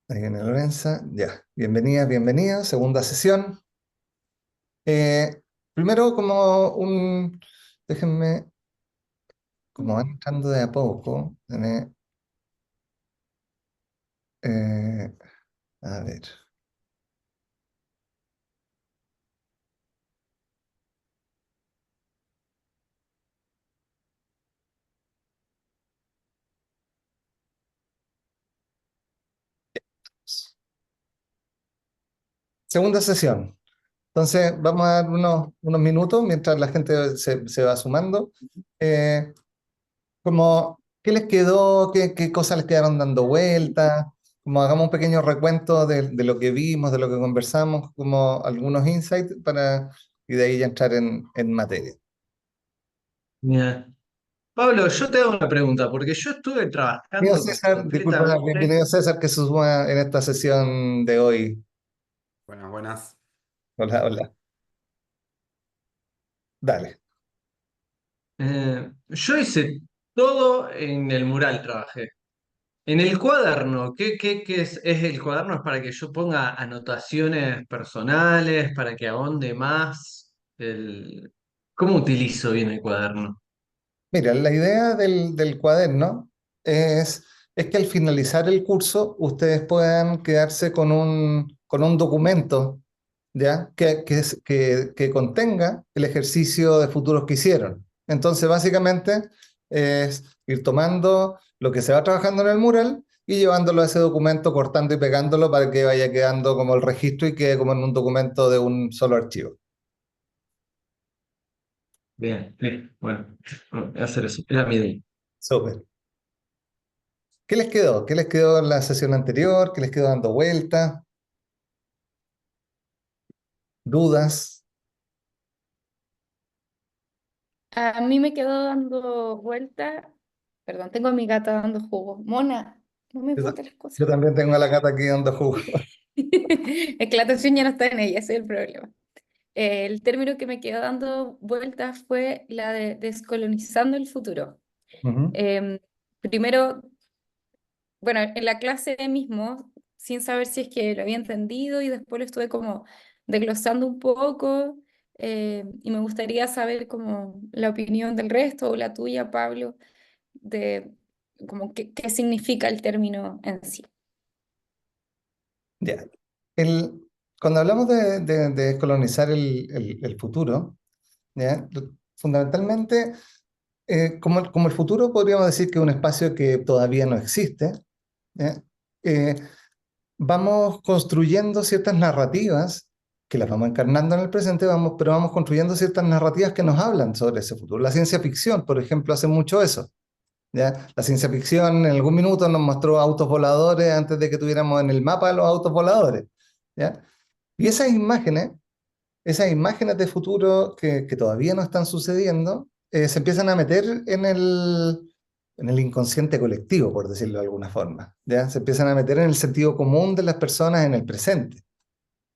Ahí viene Lorenza, ya. Bienvenida, bienvenida, segunda sesión. Eh, Primero, déjenme, como van entrando de a poco, eh, a ver. Segunda sesión. Entonces, vamos a dar unos minutos mientras la gente se va sumando. Eh, ¿Qué les quedó? ¿Qué cosas les quedaron dando vueltas? Como hagamos un pequeño recuento de lo que vimos, de lo que conversamos, como algunos insights y de ahí ya entrar en materia. Mira, Pablo, yo te hago una pregunta, porque yo estuve Bienvenido trabajando César, disculpa, completamente. bienvenido César que se suma en esta sesión de hoy. Buenas, buenas. Hola, hola. Dale. Yo hice todo en el mural, trabajé. En el cuaderno, ¿qué es el cuaderno? Es para que yo ponga anotaciones personales, para que ahonde más. ¿Cómo utilizo bien el cuaderno? Mira, la idea del cuaderno es, es que al finalizar el curso ustedes puedan quedarse con un documento, ¿ya? Que contenga el ejercicio de futuros que hicieron. Entonces, básicamente, es ir tomando lo que se va trabajando en el mural y llevándolo a ese documento, cortando y pegándolo para que vaya quedando como el registro y quede como en un documento de un solo archivo. Bien, bien, bueno, voy a hacer eso, era mi idea. Súper. ¿Qué les quedó? ¿Qué les quedó en la sesión anterior? ¿Qué les quedó dando vueltas? ¿Dudas? A mí me quedó dando vuelta, perdón, tengo a mi gata dando jugo. Mona, no me Yo, ta- botes las cosas. yo también tengo a la gata aquí dando jugo. Es que la atención ya no está en ella, ese es el problema. El término que me quedó dando vueltas fue la de descolonizando el futuro. Ujú. Em, Primero, bueno, en la clase mismo, sin saber si es que lo había entendido y después lo estuve como desglosando un poco y me gustaría saber como la opinión del resto o la tuya, Pablo, de como qué significa el término en sí. Ya. El, Cuando hablamos de descolonizar el futuro, ¿ya? Fundamentalmente, como el futuro podríamos decir que es un espacio que todavía no existe, ¿ya? Eh, Vamos construyendo ciertas narrativas que las vamos encarnando en el presente, pero vamos construyendo ciertas narrativas que nos hablan sobre ese futuro. La ciencia ficción, por ejemplo, hace mucho eso. ¿Ya? La ciencia ficción en algún minuto nos mostró autos voladores antes de que tuviéramos en el mapa los autos voladores. ¿Ya? Y esas imágenes de futuro que todavía no están sucediendo, se empiezan a meter en el inconsciente colectivo, por decirlo de alguna forma. ¿Ya? Se empiezan a meter en el sentido común de las personas en el presente.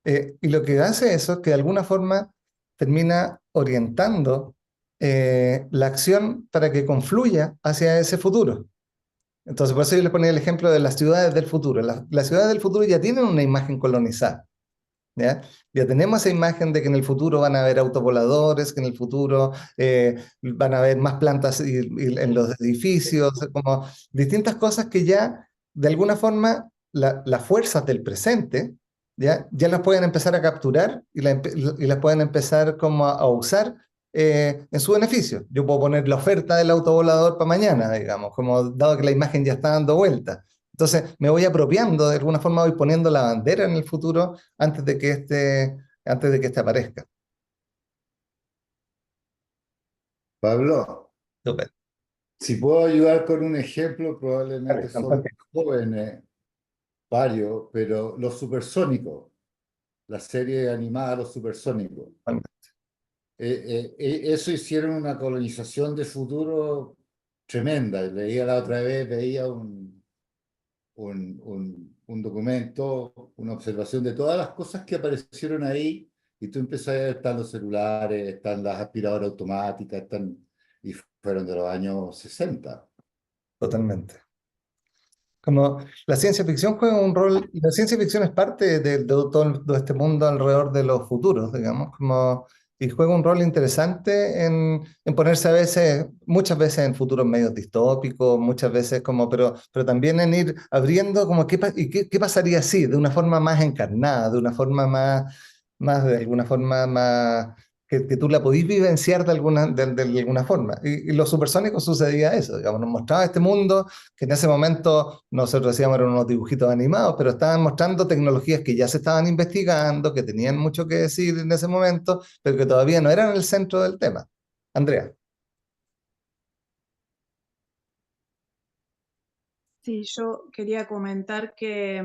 Y lo que hace eso es que de alguna forma termina orientando la acción para que confluya hacia ese futuro. Entonces, por eso yo les ponía el ejemplo de las ciudades del futuro. Las ciudades del futuro ya tienen una imagen colonizada. ¿Ya? Ya tenemos esa imagen de que en el futuro van a haber autovoladores, que en el futuro van a haber más plantas en los edificios, como distintas cosas que ya, de alguna forma, las fuerzas del presente ya las pueden empezar a capturar y las pueden empezar como a usar en su beneficio. Yo puedo poner la oferta del autovolador para mañana, digamos, como dado que la imagen ya está dando vuelta. Entonces me voy apropiando, de alguna forma voy poniendo la bandera en el futuro antes de que este aparezca. Pablo, Súper. si puedo ayudar con un ejemplo, probablemente Vale, son fantástico. jóvenes, varios, pero los supersónicos, la serie animada Los Supersónicos. Eso hicieron una colonización de futuro tremenda. Leía la otra vez, veía un documento, una observación de todas las cosas que aparecieron ahí, y tú empiezas a ver, están los celulares, están las aspiradoras automáticas, y fueron de los años 60. Totalmente. Como la ciencia ficción juega un rol, la ciencia ficción es parte de todo este mundo alrededor de los futuros, digamos, como, y juega un rol interesante en ponerse a veces, muchas veces en futuros medios distópicos, muchas veces como, pero también en ir abriendo como qué pasaría así, de una forma más encarnada, de una forma de alguna forma más, que tú la podís vivenciar de alguna forma. Y Los Supersónicos sucedía eso, digamos, nos mostraba este mundo que en ese momento nosotros decíamos eran unos dibujitos animados, pero estaban mostrando tecnologías que ya se estaban investigando, que tenían mucho que decir en ese momento, pero que todavía no eran el centro del tema. Andrea. Sí, yo quería comentar que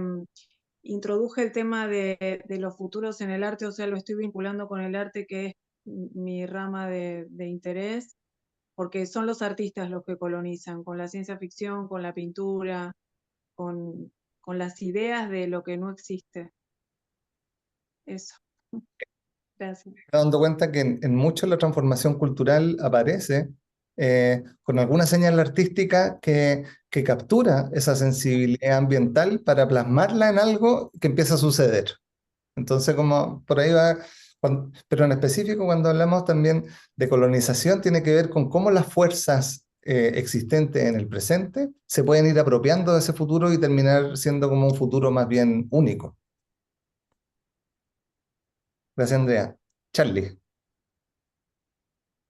introduje el tema de los futuros en el arte, o sea, lo estoy vinculando con el arte, que es mi rama de interés, porque son los artistas los que colonizan, con la ciencia ficción, con la pintura, con las ideas de lo que no existe. Eso. Gracias. Me dando cuenta que en mucho la transformación cultural aparece con alguna señal artística que captura esa sensibilidad ambiental para plasmarla en algo que empieza a suceder. Entonces, como por ahí va, pero en específico cuando hablamos también de colonización, tiene que ver con cómo las fuerzas existentes en el presente se pueden ir apropiando de ese futuro y terminar siendo como un futuro más bien único. Gracias, Andrea. Charlie.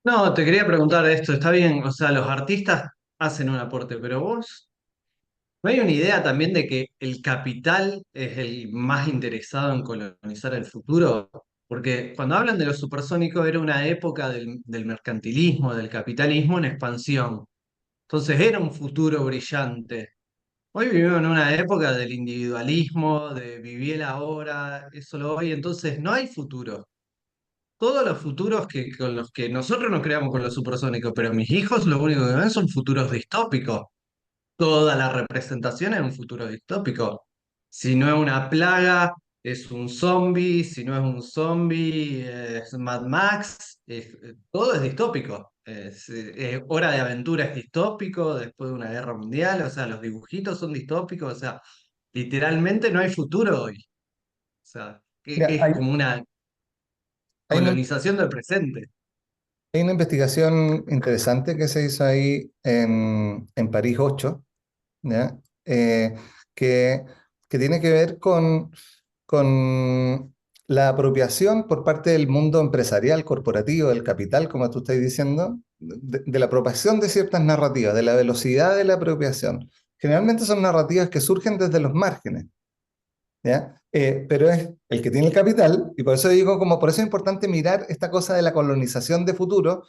No, te quería preguntar esto, está bien, o sea, los artistas hacen un aporte, pero vos, ¿no hay una idea también de que el capital es el más interesado en colonizar el futuro? Porque cuando hablan de los supersónicos era una época del mercantilismo, del capitalismo en expansión. Entonces era un futuro brillante. Hoy vivimos en una época del individualismo, de vivir el ahora, eso lo hoy, entonces no hay futuro. Todos los futuros con los que nosotros nos creamos con los supersónicos, pero mis hijos lo único que ven son futuros distópicos. Toda la representación es un futuro distópico. Si no es una plaga, es un zombie, si no es un zombie, es Mad Max, todo es distópico. Hora de Aventura es distópico, después de una guerra mundial, o sea, los dibujitos son distópicos, o sea, literalmente no hay futuro hoy. O sea, que Mira, es como una hay una, colonización del presente. hay una investigación interesante que se hizo ahí en París 8, ¿ya? Que, que tiene que ver con la apropiación por parte del mundo empresarial, corporativo, del capital, como tú estás diciendo, de la apropiación de ciertas narrativas, de la velocidad de la apropiación. Generalmente son narrativas que surgen desde los márgenes, ¿ya? Pero es el que tiene el capital, y por eso digo, como por eso es importante mirar esta cosa de la colonización de futuro,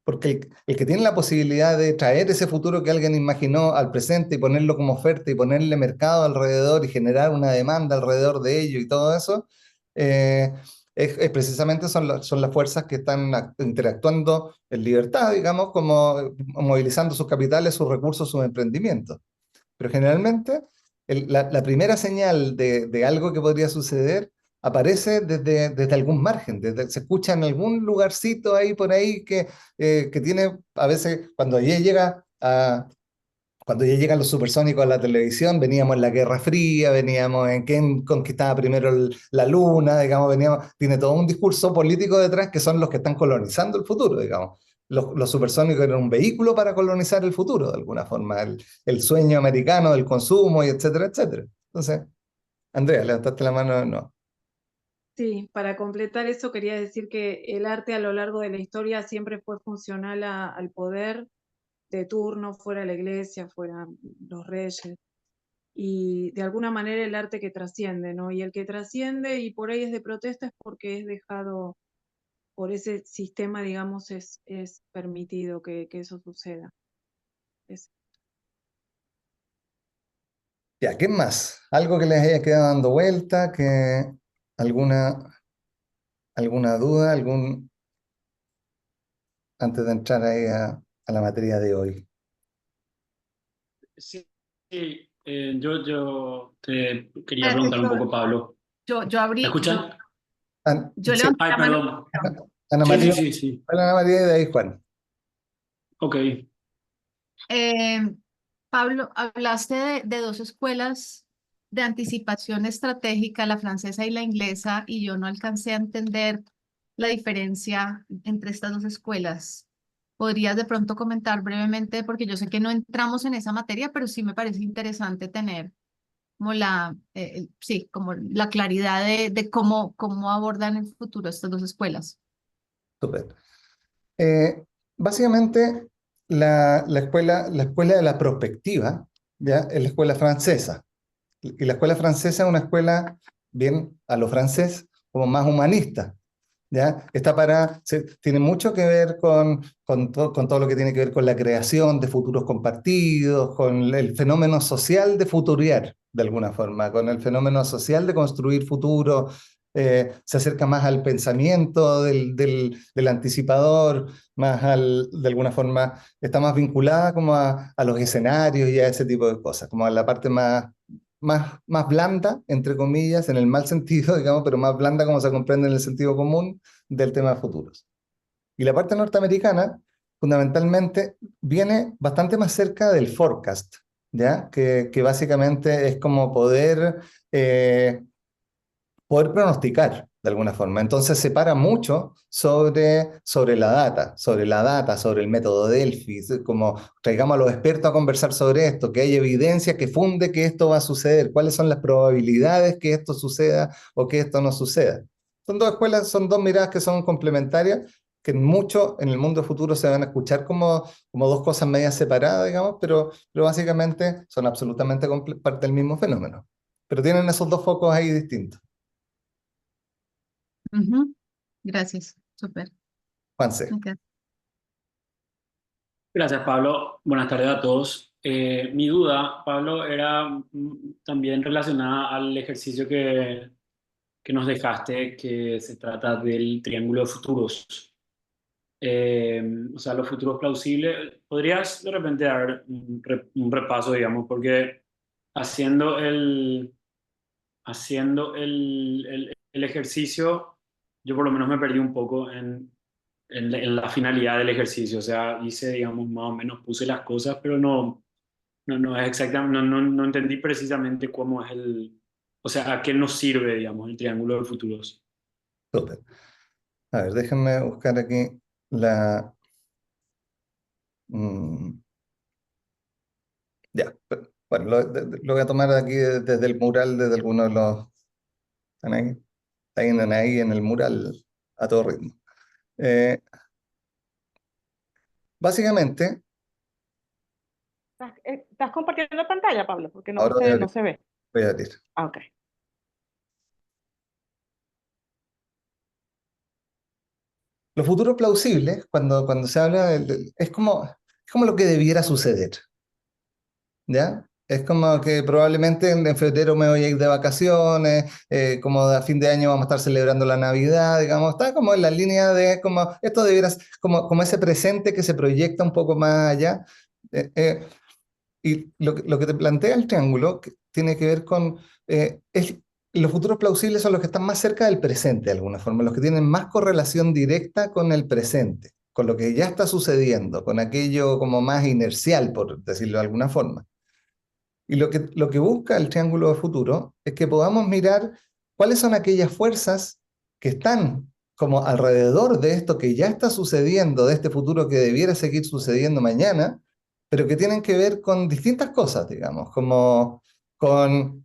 porque el que tiene la posibilidad de traer ese futuro que alguien imaginó al presente y ponerlo como oferta y ponerle mercado alrededor y generar una demanda alrededor de ello y todo eso, eh, precisamente son las fuerzas que están interactuando en libertad, digamos, como movilizando sus capitales, sus recursos, sus emprendimientos. Pero generalmente la primera señal de algo que podría suceder aparece desde algún margen, se escucha en algún lugarcito ahí por ahí que tiene, a veces cuando ya llegan los supersónicos a la televisión, veníamos en la Guerra Fría, veníamos en quién conquistaba primero la Luna, digamos, tiene todo un discurso político detrás que son los que están colonizando el futuro, digamos. Los supersónicos eran un vehículo para colonizar el futuro, de alguna forma, el sueño americano del consumo y etcétera, etcétera. Entonces, Andrea, levantaste la mano, no. Sí, para completar eso quería decir que el arte a lo largo de la historia siempre fue funcional al poder de turno, fuera la iglesia, fuera los reyes, y de alguna manera el arte que trasciende, ¿no? Y el que trasciende y por ahí es de protesta es porque es dejado por ese sistema, digamos, es permitido que eso suceda. Es- Ya, ¿qué más? ¿Algo que les haya quedado dando vuelta? ¿Alguna, alguna duda? Antes de entrar ahí a la materia de hoy. Sí, sí, yo te quería Eh, preguntar un Yo, poco, Pablo. yo ¿Me abrí, escuchan? yo Sí, levanté Ay, la mano. perdón. Ana Sí, sí, María, sí, sí. Ana María y de ahí Juan. Ok. Eh, Pablo, hablaste de dos escuelas de anticipación estratégica, la francesa y la inglesa, y yo no alcancé a entender la diferencia entre estas dos escuelas. ¿Podrías de pronto comentar brevemente? Porque yo sé que no entramos en esa materia, pero sí me parece interesante tener como sí, como la claridad de cómo abordan el futuro estas dos escuelas. Súper. Básicamente, la escuela de la prospectiva, ¿ya? Es la escuela francesa. Y la escuela francesa es una escuela bien a lo francés, como más humanista, ¿ya? Tiene mucho que ver con todo lo que tiene que ver con la creación de futuros compartidos, con el fenómeno social de futuriar, de alguna forma, con el fenómeno social de construir futuro. Se acerca más al pensamiento del anticipador, de alguna forma, está más vinculada como a los escenarios y a ese tipo de cosas, como a la parte más blanda, entre comillas, en el mal sentido, digamos, pero más blanda como se comprende en el sentido común del tema de futuros. Y la parte norteamericana, fundamentalmente, viene bastante más cerca del forecast, ¿ya? Que básicamente es como poder pronosticar de alguna forma. Entonces se para mucho sobre la data, sobre el método Delphi, como traigamos a los expertos a conversar sobre esto, que hay evidencia que funde que esto va a suceder, cuáles son las probabilidades que esto suceda o que esto no suceda. Son dos escuelas, son dos miradas que son complementarias, que mucho en el mundo futuro se van a escuchar como dos cosas medias separadas, digamos, pero básicamente son absolutamente parte del mismo fenómeno. Pero tienen esos dos focos ahí distintos. Ujú. Gracias, súper. Juanse. Ok. Gracias, Pablo. Buenas tardes a todos. Mi duda, Pablo, era también relacionada al ejercicio que nos dejaste, que se trata del triángulo de futuros. O sea, los futuros plausibles. ¿Podrías de repente dar un repaso, digamos? Porque haciendo el ejercicio, yo por lo menos me perdí un poco en la finalidad del ejercicio. O sea, hice, digamos, más o menos puse las cosas, pero no es exactamente, no entendí precisamente cómo es o sea, a qué nos sirve, digamos, el triángulo de futuros. Súper. A ver, déjenme buscar aquí la... mm, ya, bueno, lo voy a tomar aquí desde el mural, desde alguno de los... ¿Están ahí? Están ahí en el mural a todo ritmo. Básicamente, ¿Estás compartiendo pantalla, Pablo? Porque ahora voy a no abrir. se ve. Voy a abrir. Ah, ok. Los futuros plausibles, cuando se habla, es como lo que debiera suceder, ¿ya? Es como que probablemente en febrero me voy a ir de vacaciones, como a fin de año vamos a estar celebrando la Navidad, digamos, está como en la línea de como esto debiera ser, como ese presente que se proyecta un poco más allá. Eh, eh, y lo que te plantea el triángulo tiene que ver con, los futuros plausibles son los que están más cerca del presente de alguna forma, los que tienen más correlación directa con el presente, con lo que ya está sucediendo, con aquello como más inercial, por decirlo de alguna forma. Y lo que busca el triángulo de futuro es que podamos mirar cuáles son aquellas fuerzas que están como alrededor de esto que ya está sucediendo, de este futuro que debiera seguir sucediendo mañana, pero que tienen que ver con distintas cosas, digamos, como con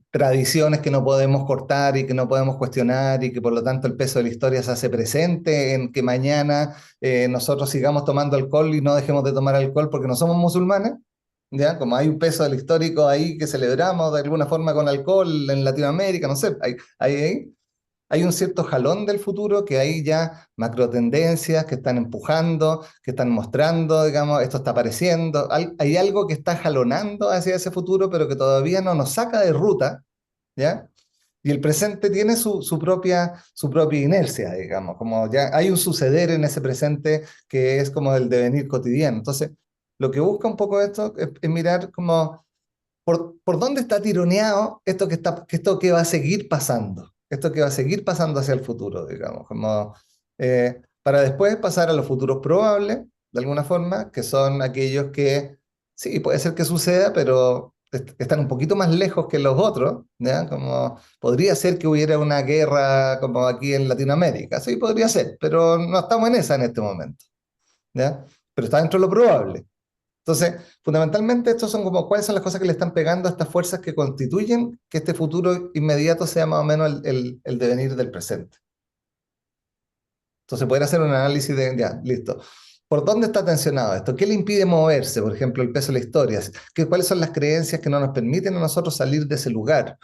tradiciones que no podemos cortar y que no podemos cuestionar y que por lo tanto el peso de la historia se hace presente en que mañana nosotros sigamos tomando alcohol y no dejemos de tomar alcohol porque no somos musulmanes. ¿Ya? Como hay un peso del histórico ahí que celebramos de alguna forma con alcohol en Latinoamérica, no sé, hay un cierto jalón del futuro que hay ya macro tendencias que están empujando, que están mostrando, digamos, esto está apareciendo, hay algo que está jalonando hacia ese futuro, pero que todavía no nos saca de ruta, ¿ya? Y el presente tiene su propia inercia, digamos, como ya hay un suceder en ese presente que es como el devenir cotidiano. Entonces, lo que busca un poco esto es mirar como por dónde está tironeado esto que va a seguir pasando, esto que va a seguir pasando hacia el futuro, digamos, como para después pasar a los futuros probables, de alguna forma, que son aquellos que Sí, puede ser que suceda, pero están un poquito más lejos que los otros, ¿ya? Como podría ser que hubiera una guerra como aquí en Latinoamérica, sí, podría ser, pero no estamos en esa en este momento, ¿ya? Pero está dentro de lo probable. Entonces, fundamentalmente, estos son como cuáles son las cosas que le están pegando a estas fuerzas que constituyen que este futuro inmediato sea más o menos el devenir del presente. Entonces, poder hacer un análisis de, ya, listo. ¿Por dónde está tensionado esto? ¿Qué le impide moverse? Por ejemplo, el peso de la historia. ¿Cuáles son las creencias que no nos permiten a nosotros salir de ese lugar?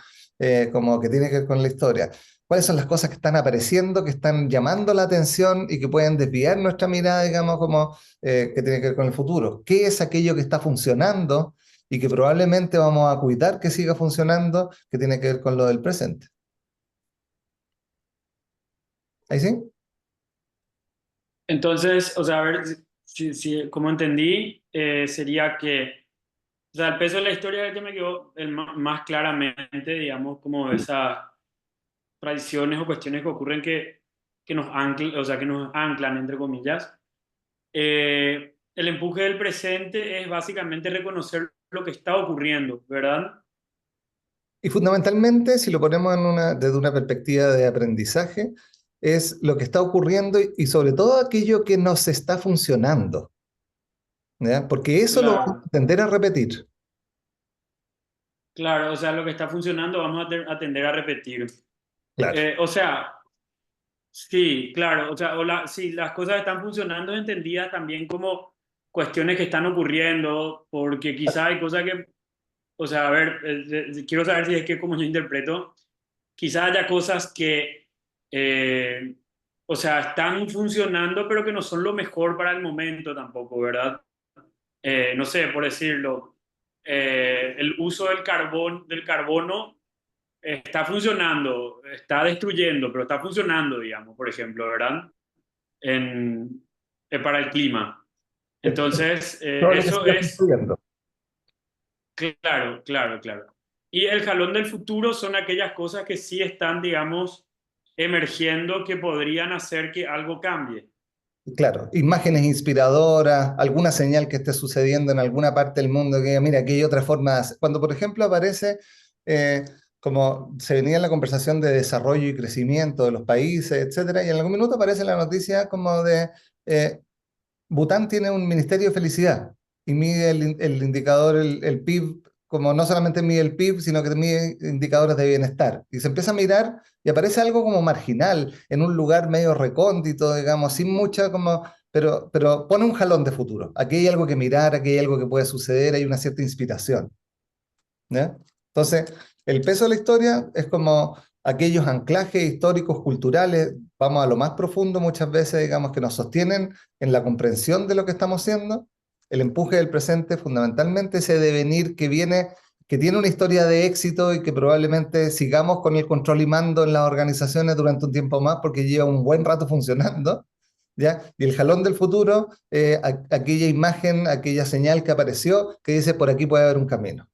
Como que tiene que ver con la historia. ¿Cuáles son las cosas que están apareciendo, que están llamando la atención y que pueden desviar nuestra mirada, digamos, como que tiene que ver con el futuro? ¿Qué es aquello que está funcionando y que probablemente vamos a cuidar que siga funcionando, que tiene que ver con lo del presente? ¿Ahí sí? Entonces, o sea, a ver, como entendí, sería que, o sea, el peso de la historia es el que me quedó más claramente, digamos, como esas tradiciones o cuestiones que ocurren que nos anclan, o sea, que nos anclan, entre comillas. El empuje del presente es básicamente reconocer lo que está ocurriendo, ¿verdad? Y fundamentalmente, si lo ponemos desde una perspectiva de aprendizaje, es lo que está ocurriendo y sobre todo aquello que nos está funcionando, ¿ya? Porque eso lo vamos Claro, a tender a repetir. claro, o sea, lo que está funcionando vamos a tender a repetir. Claro. O sea, sí, claro, o sea, sí, las cosas están funcionando entendidas también como cuestiones que están ocurriendo, porque quizá hay cosas que, o sea, a ver, quiero saber si es que como yo interpreto, quizá haya cosas que, eh, o sea, están funcionando, pero que no son lo mejor para el momento tampoco, ¿verdad? No sé, por decirlo, el uso del carbono está funcionando, está destruyendo, pero está funcionando, digamos, por ejemplo, ¿verdad? En, para el clima. Es Entonces, probable que eso siga es, sucediendo. claro, claro, claro. Y el jalón del futuro son aquellas cosas que sí están, digamos, emergiendo que podrían hacer que algo cambie. Claro, imágenes inspiradoras, alguna señal que esté sucediendo en alguna parte del mundo que diga, mira, aquí hay otra forma de hacer. Cuando, por ejemplo, aparece, eh, como se venía en la conversación de desarrollo y crecimiento de los países, etcétera, y en algún minuto aparece la noticia como de eh, Bután tiene un ministerio de felicidad y mide el indicador, el PIB, como no solamente mide el PIB, sino que mide indicadores de bienestar. Y se empieza a mirar y aparece algo como marginal, en un lugar medio recóndito, digamos, sin mucha como, pero pone un jalón de futuro. Aquí hay algo que mirar, aquí hay algo que puede suceder, hay una cierta inspiración, ¿ya? Entonces, el peso de la historia es como aquellos anclajes históricos, culturales, vamos a lo más profundo muchas veces, digamos, que nos sostienen en la comprensión de lo que estamos haciendo. El empuje del presente, fundamentalmente, ese devenir que viene, que tiene una historia de éxito y que probablemente sigamos con el control y mando en las organizaciones durante un tiempo más porque lleva un buen rato funcionando, ¿ya? Y el jalón del futuro, aquella imagen, aquella señal que apareció que dice por aquí puede haber un camino.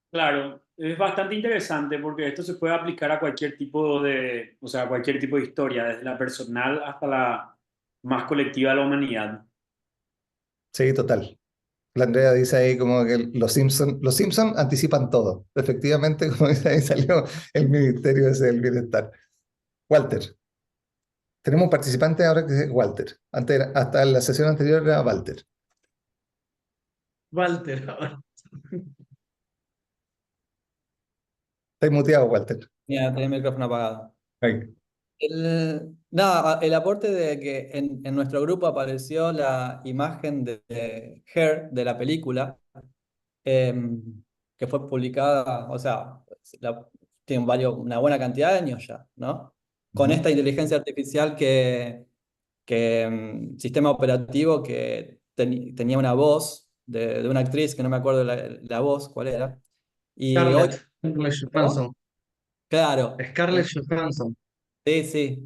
Claro, es bastante interesante porque esto se puede aplicar a cualquier tipo de, o sea, cualquier tipo de historia, desde la personal hasta la más colectiva de la humanidad. Sí, total. La Andrea dice ahí como que los Simpson anticipan todo. Efectivamente, como dice ahí salió el Ministerio ese del Bienestar. Walter. Tenemos un participante ahora que es Walter. Hasta la sesión anterior era Walter. Walter. Está muteado, Walter. Mira, tenía el micrófono apagado. Ahí. Nada, el aporte de que en nuestro grupo apareció la imagen de Her, de la película, que fue publicada, o sea, tiene una buena cantidad de años ya, ¿no? Con Ujú. esta inteligencia artificial sistema operativo que tenía una voz de una actriz que no me acuerdo la voz, cuál era. Y hoy, Scarlett ¿no? Johansson. Claro. Scarlett Johansson. Sí, sí.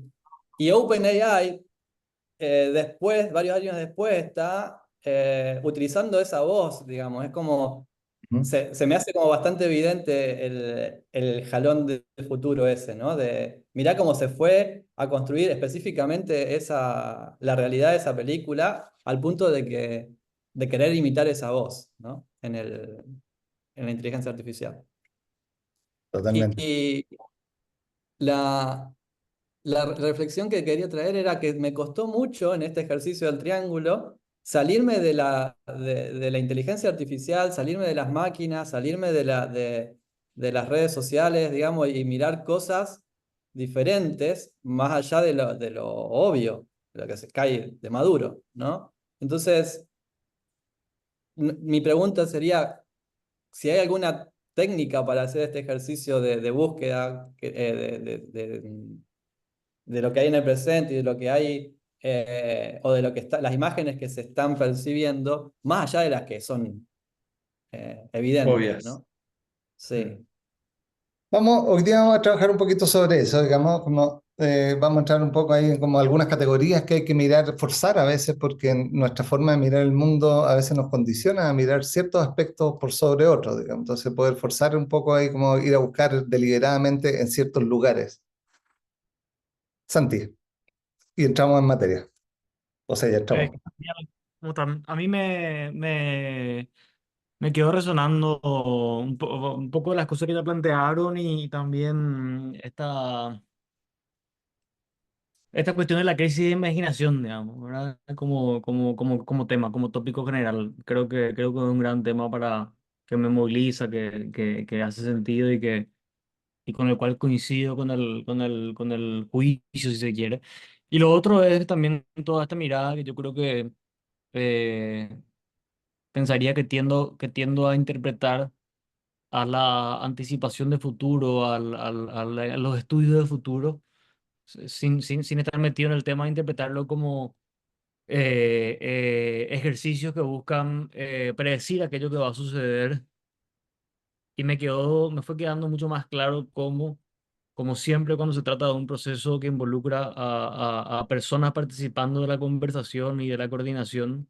Y OpenAI, después, varios años después, está utilizando esa voz, digamos. Es como, Ujú. se me hace como bastante evidente el jalón del futuro ese, ¿no? De mirá cómo se fue a construir específicamente la realidad de esa película, al punto de que de querer imitar esa voz, ¿no? En la inteligencia artificial. Totalmente. Y la, la reflexión que quería traer era que me costó mucho en este ejercicio del triángulo salirme de la inteligencia artificial, salirme de las máquinas, salirme de las redes sociales, digamos, y mirar cosas diferentes más allá de lo obvio, de lo que se cae de maduro, ¿no? Entonces, mi pregunta sería si hay alguna técnica para hacer este ejercicio de búsqueda de lo que hay en el presente y de lo que hay, o de lo que está, las imágenes que se están percibiendo, más allá de las que son evidentes, Obvias. ¿no? Sí. Hoy día vamos a trabajar un poquito sobre eso, digamos, como vamos a entrar un poco ahí en como algunas categorías que hay que mirar, forzar a veces, porque nuestra forma de mirar el mundo a veces nos condiciona a mirar ciertos aspectos por sobre otros, digamos. Entonces poder forzar un poco ahí como ir a buscar deliberadamente en ciertos lugares. Santi, y entramos en materia. O sea, ya entramos. ¿Cómo están? A mí me quedó resonando un poco de las cosas que ya plantearon y también esta cuestión de la crisis de imaginación, digamos, ¿verdad? Como tema, como tópico general. Creo que es un gran tema que me moviliza, que hace sentido y con el cual coincido con el juicio, si se quiere. Y lo otro es también toda esta mirada que yo creo que eh, pensaría que tiendo a interpretar a la anticipación de futuro, a los estudios de futuro, sin estar metido en el tema de interpretarlo como ejercicios que buscan predecir aquello que va a suceder. Y me fue quedando mucho más claro como siempre cuando se trata de un proceso que involucra a personas participando de la conversación y de la coordinación,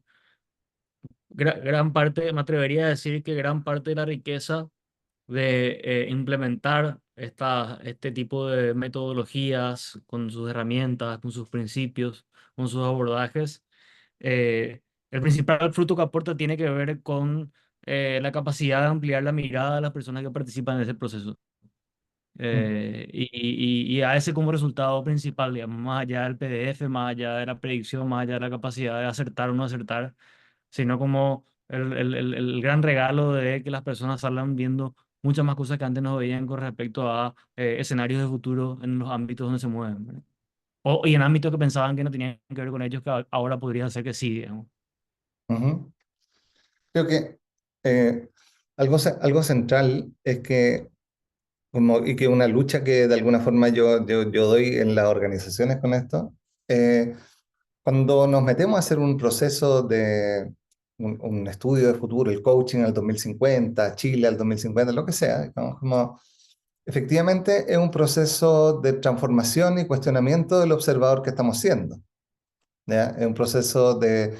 gran parte, me atrevería a decir que gran parte de la riqueza de implementar este tipo de metodologías con sus herramientas, con sus principios, con sus abordajes, el principal fruto que aporta tiene que ver con la capacidad de ampliar la mirada de las personas que participan en ese proceso. Mm. Y a ese como resultado principal, digamos, más allá del PDF, más allá de la predicción, más allá de la capacidad de acertar o no acertar, sino como el gran regalo de que las personas salgan viendo muchas más cosas que antes no veían con respecto a escenarios de futuro en los ámbitos donde se mueven, ¿verdad? Y en ámbitos que pensaban que no tenían que ver con ellos, que ahora podría ser que sí, digamos. Ujú. Creo que eh, algo central es que y que una lucha que de alguna forma yo doy en las organizaciones con esto, eh, cuando nos metemos a hacer un proceso de un estudio de futuro, el coaching al 2050, Chile al 2050, lo que sea, digamos, como efectivamente es un proceso de transformación y cuestionamiento del observador que estamos siendo. ¿Ya? Es un proceso de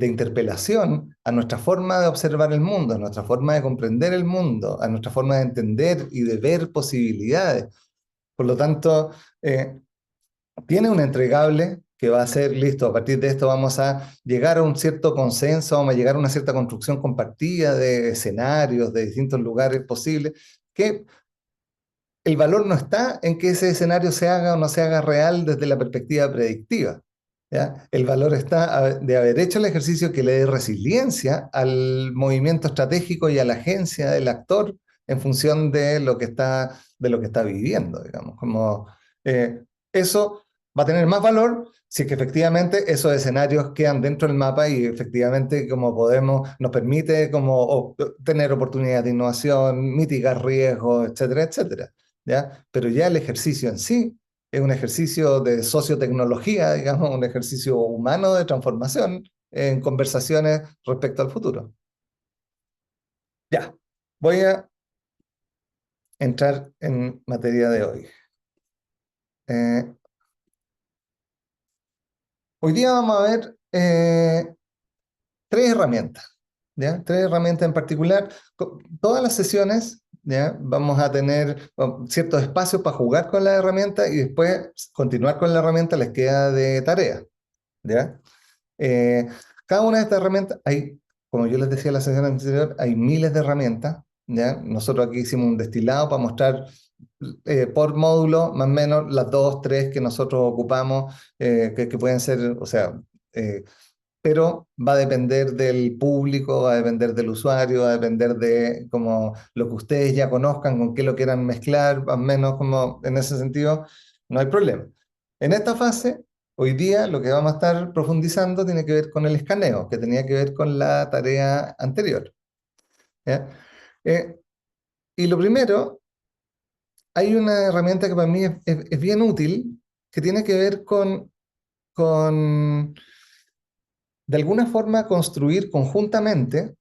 interpelación a nuestra forma de observar el mundo, a nuestra forma de comprender el mundo, a nuestra forma de entender y de ver posibilidades. Por lo tanto, tiene un entregable que va a ser listo. A partir de esto vamos a llegar a un cierto consenso, vamos a llegar a una cierta construcción compartida de escenarios, de distintos lugares posibles, que el valor no está en que ese escenario se haga o no se haga real desde la perspectiva predictiva. ¿Ya? El valor está de haber hecho el ejercicio que le dé resiliencia al movimiento estratégico y a la agencia del actor en función de lo que está viviendo, digamos. Como, eso va a tener más valor si es que efectivamente esos escenarios quedan dentro del mapa y efectivamente como nos permite como tener oportunidades de innovación, mitigar riesgos, etcétera, etcétera. ¿Ya? Pero ya el ejercicio en sí es un ejercicio de sociotecnología, digamos, un ejercicio humano de transformación en conversaciones respecto al futuro. Ya, voy a entrar en materia de hoy. Hoy día vamos a ver tres herramientas, ¿ya? Tres herramientas en particular. Todas las sesiones, ¿ya? Vamos a tener ciertos espacios para jugar con la herramienta y después continuar con la herramienta les queda de tarea, ¿ya? Cada una de estas herramientas, como yo les decía en la sesión anterior, hay miles de herramientas, ¿ya? Nosotros aquí hicimos un destilado para mostrar por módulo, más o menos, las 2, 3 que nosotros ocupamos, que pueden ser, o sea, pero va a depender del público, va a depender del usuario, va a depender de como lo que ustedes ya conozcan, con qué lo quieran mezclar, más o menos como en ese sentido, no hay problema. En esta fase, hoy día lo que vamos a estar profundizando tiene que ver con el escaneo, que tenía que ver con la tarea anterior, ¿ya? Y lo primero, hay una herramienta que para mí es bien útil, que tiene que ver con de alguna forma construir conjuntamente,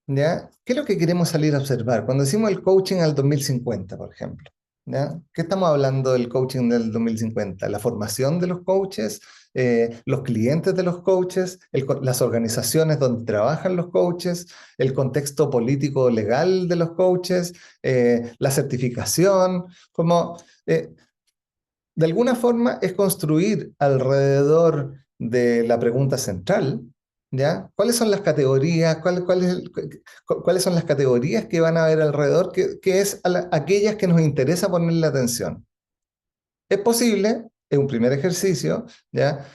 ¿ya? ¿Qué es lo que queremos salir a observar? Cuando decimos el coaching al 2050, por ejemplo, ¿ya? ¿Qué estamos hablando del coaching del 2050? La formación de los coaches, los clientes de los coaches, las organizaciones donde trabajan los coaches, el contexto político legal de los coaches, la certificación, como de alguna forma es construir alrededor de la pregunta central, ¿ya? ¿Cuáles son las categorías? ¿Cuáles son las categorías que van a haber alrededor? Que es aquellas que nos interesa ponerle atención. Es posible, es un primer ejercicio, ¿ya?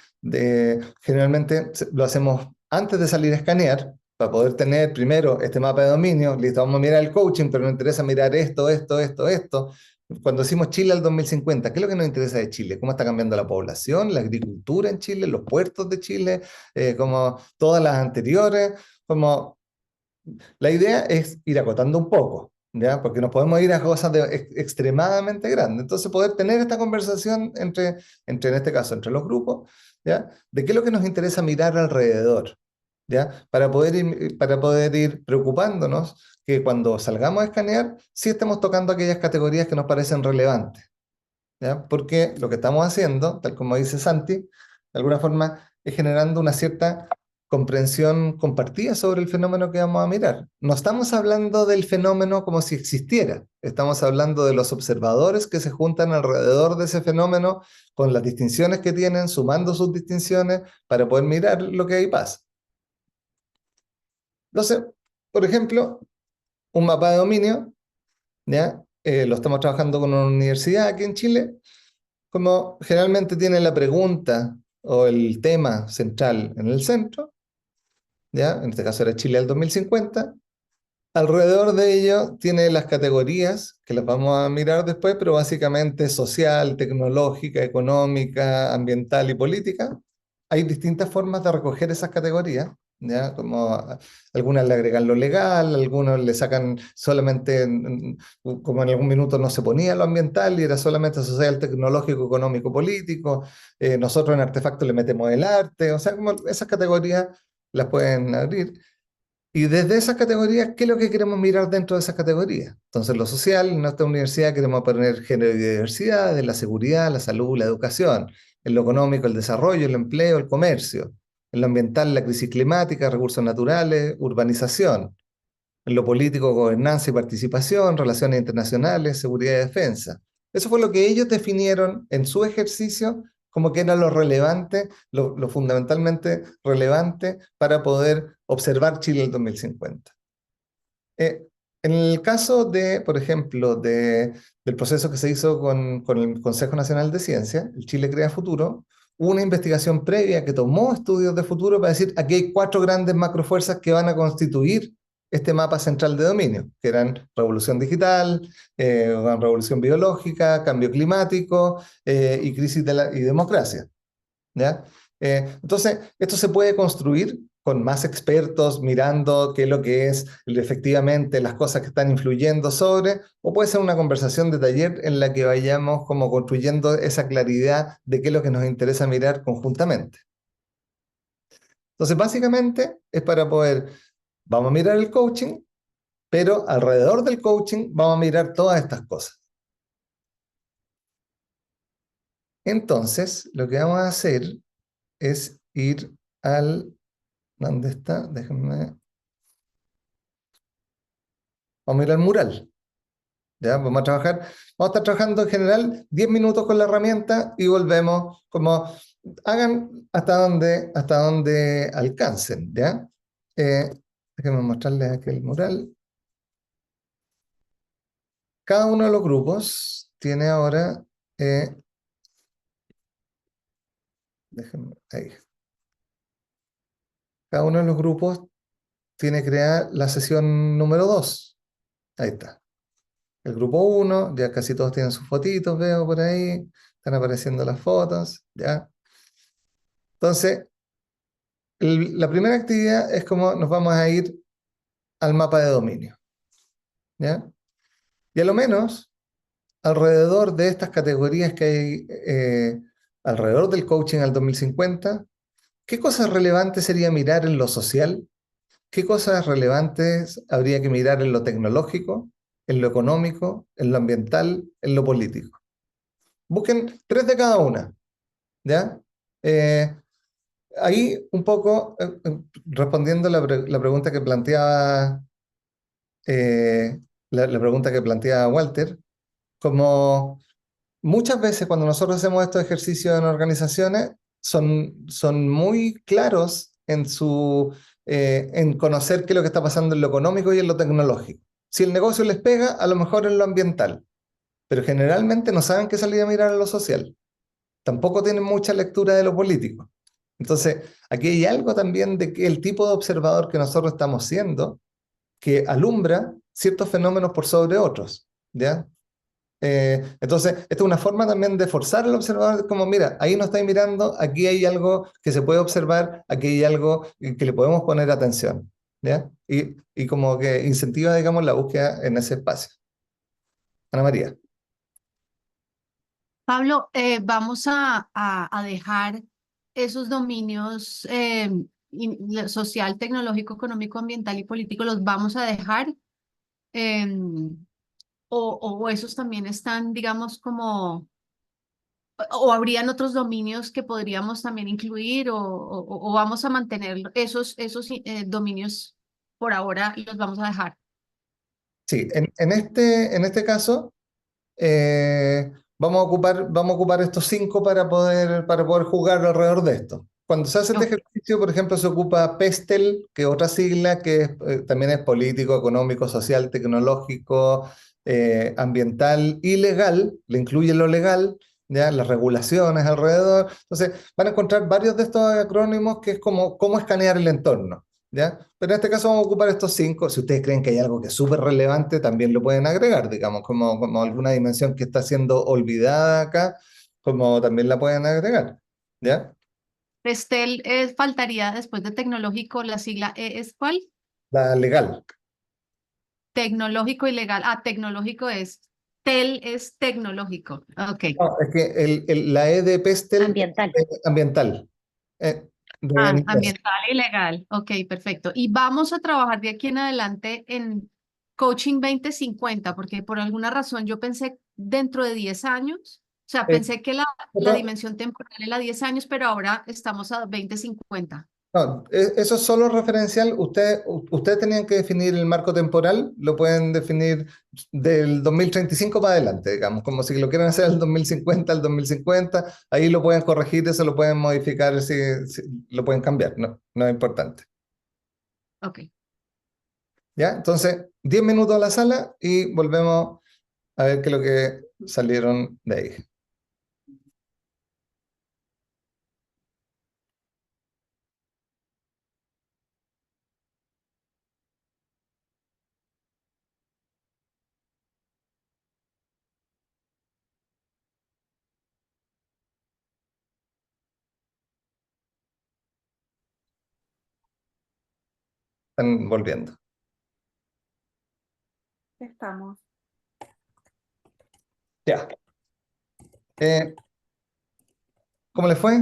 Generalmente lo hacemos antes de salir a escanear, para poder tener primero este mapa de dominio. Listo, vamos a mirar el coaching, pero nos interesa mirar esto. Cuando decimos Chile al 2050, ¿qué es lo que nos interesa de Chile? ¿Cómo está cambiando la población, la agricultura en Chile, los puertos de Chile, como todas las anteriores? Como la idea es ir acotando un poco, ¿ya? Porque nos podemos ir a cosas extremadamente grandes. Entonces, poder tener esta conversación en este caso, entre los grupos, ¿ya? De qué es lo que nos interesa mirar alrededor, ¿ya? Para poder ir preocupándonos que cuando salgamos a escanear, sí estemos tocando aquellas categorías que nos parecen relevantes, ¿ya? Porque lo que estamos haciendo, tal como dice Santi, de alguna forma es generando una cierta comprensión compartida sobre el fenómeno que vamos a mirar. No estamos hablando del fenómeno como si existiera, estamos hablando de los observadores que se juntan alrededor de ese fenómeno con las distinciones que tienen, sumando sus distinciones para poder mirar lo que ahí pasa. Entonces, por ejemplo, un mapa de dominio, ¿ya? Lo estamos trabajando con una universidad aquí en Chile, como generalmente tiene la pregunta o el tema central en el centro, ¿ya? En este caso era Chile al 2050. Alrededor de ello tiene las categorías, que las vamos a mirar después, pero básicamente social, tecnológica, económica, ambiental y política. Hay distintas formas de recoger esas categorías, ¿ya? Como algunas le agregan lo legal, algunos le sacan solamente, como en algún minuto no se ponía lo ambiental y era solamente social, tecnológico, económico, político. Nosotros en Artefacto le metemos el arte, o sea, como esas categorías las pueden abrir. Y desde esas categorías, ¿qué es lo que queremos mirar dentro de esas categorías? Entonces, lo social, en nuestra universidad queremos poner género y diversidad, en la seguridad, la salud, la educación, en lo económico, el desarrollo, el empleo, el comercio, en lo ambiental, la crisis climática, recursos naturales, urbanización, en lo político, gobernanza y participación, relaciones internacionales, seguridad y defensa. Eso fue lo que ellos definieron en su ejercicio como que era lo relevante, lo fundamentalmente relevante para poder observar Chile el 2050. En el caso de, por ejemplo, del proceso que se hizo con el Consejo Nacional de Ciencia, el Chile Crea Futuro, hubo una investigación previa que tomó estudios de futuro para decir, aquí hay 4 grandes macrofuerzas que van a constituir este mapa central de dominio, que eran revolución digital, revolución biológica, cambio climático y crisis y democracia, ¿ya? Entonces, esto se puede construir con más expertos mirando qué es lo que es efectivamente las cosas que están influyendo sobre, o puede ser una conversación de taller en la que vayamos como construyendo esa claridad de qué es lo que nos interesa mirar conjuntamente. Entonces, básicamente es para poder, vamos a mirar el coaching, pero alrededor del coaching vamos a mirar todas estas cosas. Entonces, lo que vamos a hacer es ir al... ¿Dónde está? Déjenme... Vamos a ir al mural. ¿Ya? Vamos a estar trabajando en general 10 minutos con la herramienta y volvemos como hagan hasta donde alcancen, ¿ya? Déjenme mostrarles aquí el mural. Cada uno de los grupos tiene ahora, déjenme, ahí. Cada uno de los grupos tiene creada la sesión número 2. Ahí está. El grupo 1, ya casi todos tienen sus fotitos, veo por ahí. Están apareciendo las fotos, ¿ya? Entonces, la primera actividad es como nos vamos a ir al mapa de dominio, ¿ya? Y a lo menos, alrededor de estas categorías que hay, alrededor del coaching al 2050, ¿qué cosas relevantes sería mirar en lo social? ¿Qué cosas relevantes habría que mirar en lo tecnológico, en lo económico, en lo ambiental, en lo político? Busquen 3 de cada una, ¿ya? Ahí un poco, respondiendo la pregunta que planteaba, la pregunta que planteaba Walter, como muchas veces cuando nosotros hacemos estos ejercicios en organizaciones, son muy claros en conocer qué es lo que está pasando en lo económico y en lo tecnológico. Si el negocio les pega, a lo mejor en lo ambiental, pero generalmente no saben qué salir a mirar a lo social. Tampoco tienen mucha lectura de lo político. Entonces, aquí hay algo también de que el tipo de observador que nosotros estamos siendo, que alumbra ciertos fenómenos por sobre otros, ¿ya? Entonces, esta es una forma también de forzar al observador, como mira, ahí no estáis mirando, aquí hay algo que se puede observar, aquí hay algo que le podemos poner atención, ¿ya? Y como que incentiva, digamos, la búsqueda en ese espacio. Ana María. Pablo, vamos a dejar esos dominios social, tecnológico, económico, ambiental y político, los vamos a dejar, o esos también están, digamos, como, o habrían otros dominios que podríamos también incluir, o vamos a mantener esos dominios por ahora, los vamos a dejar. Sí, en este caso, vamos a ocupar estos 5 para poder jugar alrededor de esto. Cuando se hace este Ok. ejercicio, por ejemplo, se ocupa PESTEL, que es otra sigla que también es político, económico, social, tecnológico, ambiental y legal, le incluye lo legal, ¿ya? Las regulaciones alrededor. Entonces, van a encontrar varios de estos acrónimos que es como cómo escanear el entorno, ¿ya? Pero en este caso vamos a ocupar estos 5. Si ustedes creen que hay algo que es súper relevante, también lo pueden agregar, digamos, como alguna dimensión que está siendo olvidada acá, como también la pueden agregar, ¿ya? Estel, faltaría después de tecnológico, la sigla E es ¿cuál? La legal. Tecnológico y legal. Ah, tecnológico es, TEL es tecnológico. Ok. No, es que la E de PESTEL Ambiental. es ambiental, en inglés. Ambiental y legal. Ok, perfecto. Y vamos a trabajar de aquí en adelante en Coaching 2050, porque por alguna razón yo pensé dentro de 10 años, o sea, Eh, pensé que la otro- dimensión temporal era 10 años, pero ahora estamos a 2050. No, eso es solo referencial. Ustedes tenían que definir el marco temporal, lo pueden definir del 2035 para adelante, digamos, como si lo quieren hacer al 2050, al 2050, ahí lo pueden corregir, eso lo pueden modificar, si lo pueden cambiar, no es importante. Ok. ¿Ya? Entonces, 10 minutos a la sala y volvemos a ver qué es lo que salieron de ahí. Están volviendo. Estamos. Ya. ¿Cómo les fue?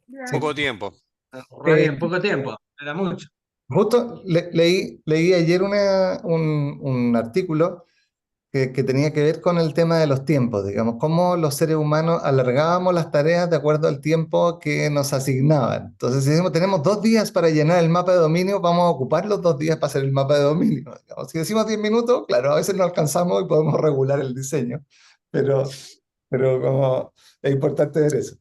Sí. Poco tiempo. Re bien, poco tiempo, era mucho. Justo leí ayer un artículo que tenía que ver con el tema de los tiempos, digamos, cómo los seres humanos alargábamos las tareas de acuerdo al tiempo que nos asignaban. Entonces, si decimos, tenemos 2 días para llenar el mapa de dominio, vamos a ocupar los 2 días para hacer el mapa de dominio. Digamos. Si decimos 10 minutos, claro, a veces no alcanzamos y podemos regular el diseño, pero como es importante ver eso.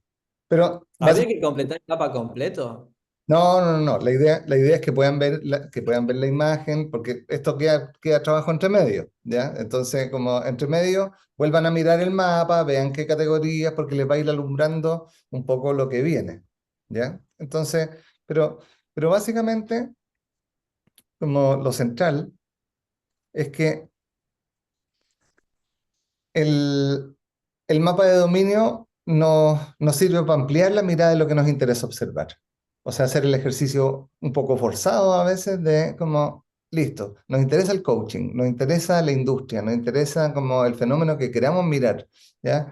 Pero ¿Habría que completar el mapa completo? no. La idea es que puedan ver que puedan ver la imagen, porque esto queda trabajo entre medio, ¿ya? Entonces, como entre medio, vuelvan a mirar el mapa, vean qué categorías, porque les va a ir alumbrando un poco lo que viene, ¿ya? Entonces, pero básicamente, como lo central, es que el mapa de dominio nos sirve para ampliar la mirada de lo que nos interesa observar. O sea, hacer el ejercicio un poco forzado a veces de como, listo, nos interesa el coaching, nos interesa la industria, nos interesa como el fenómeno que queramos mirar, ¿ya?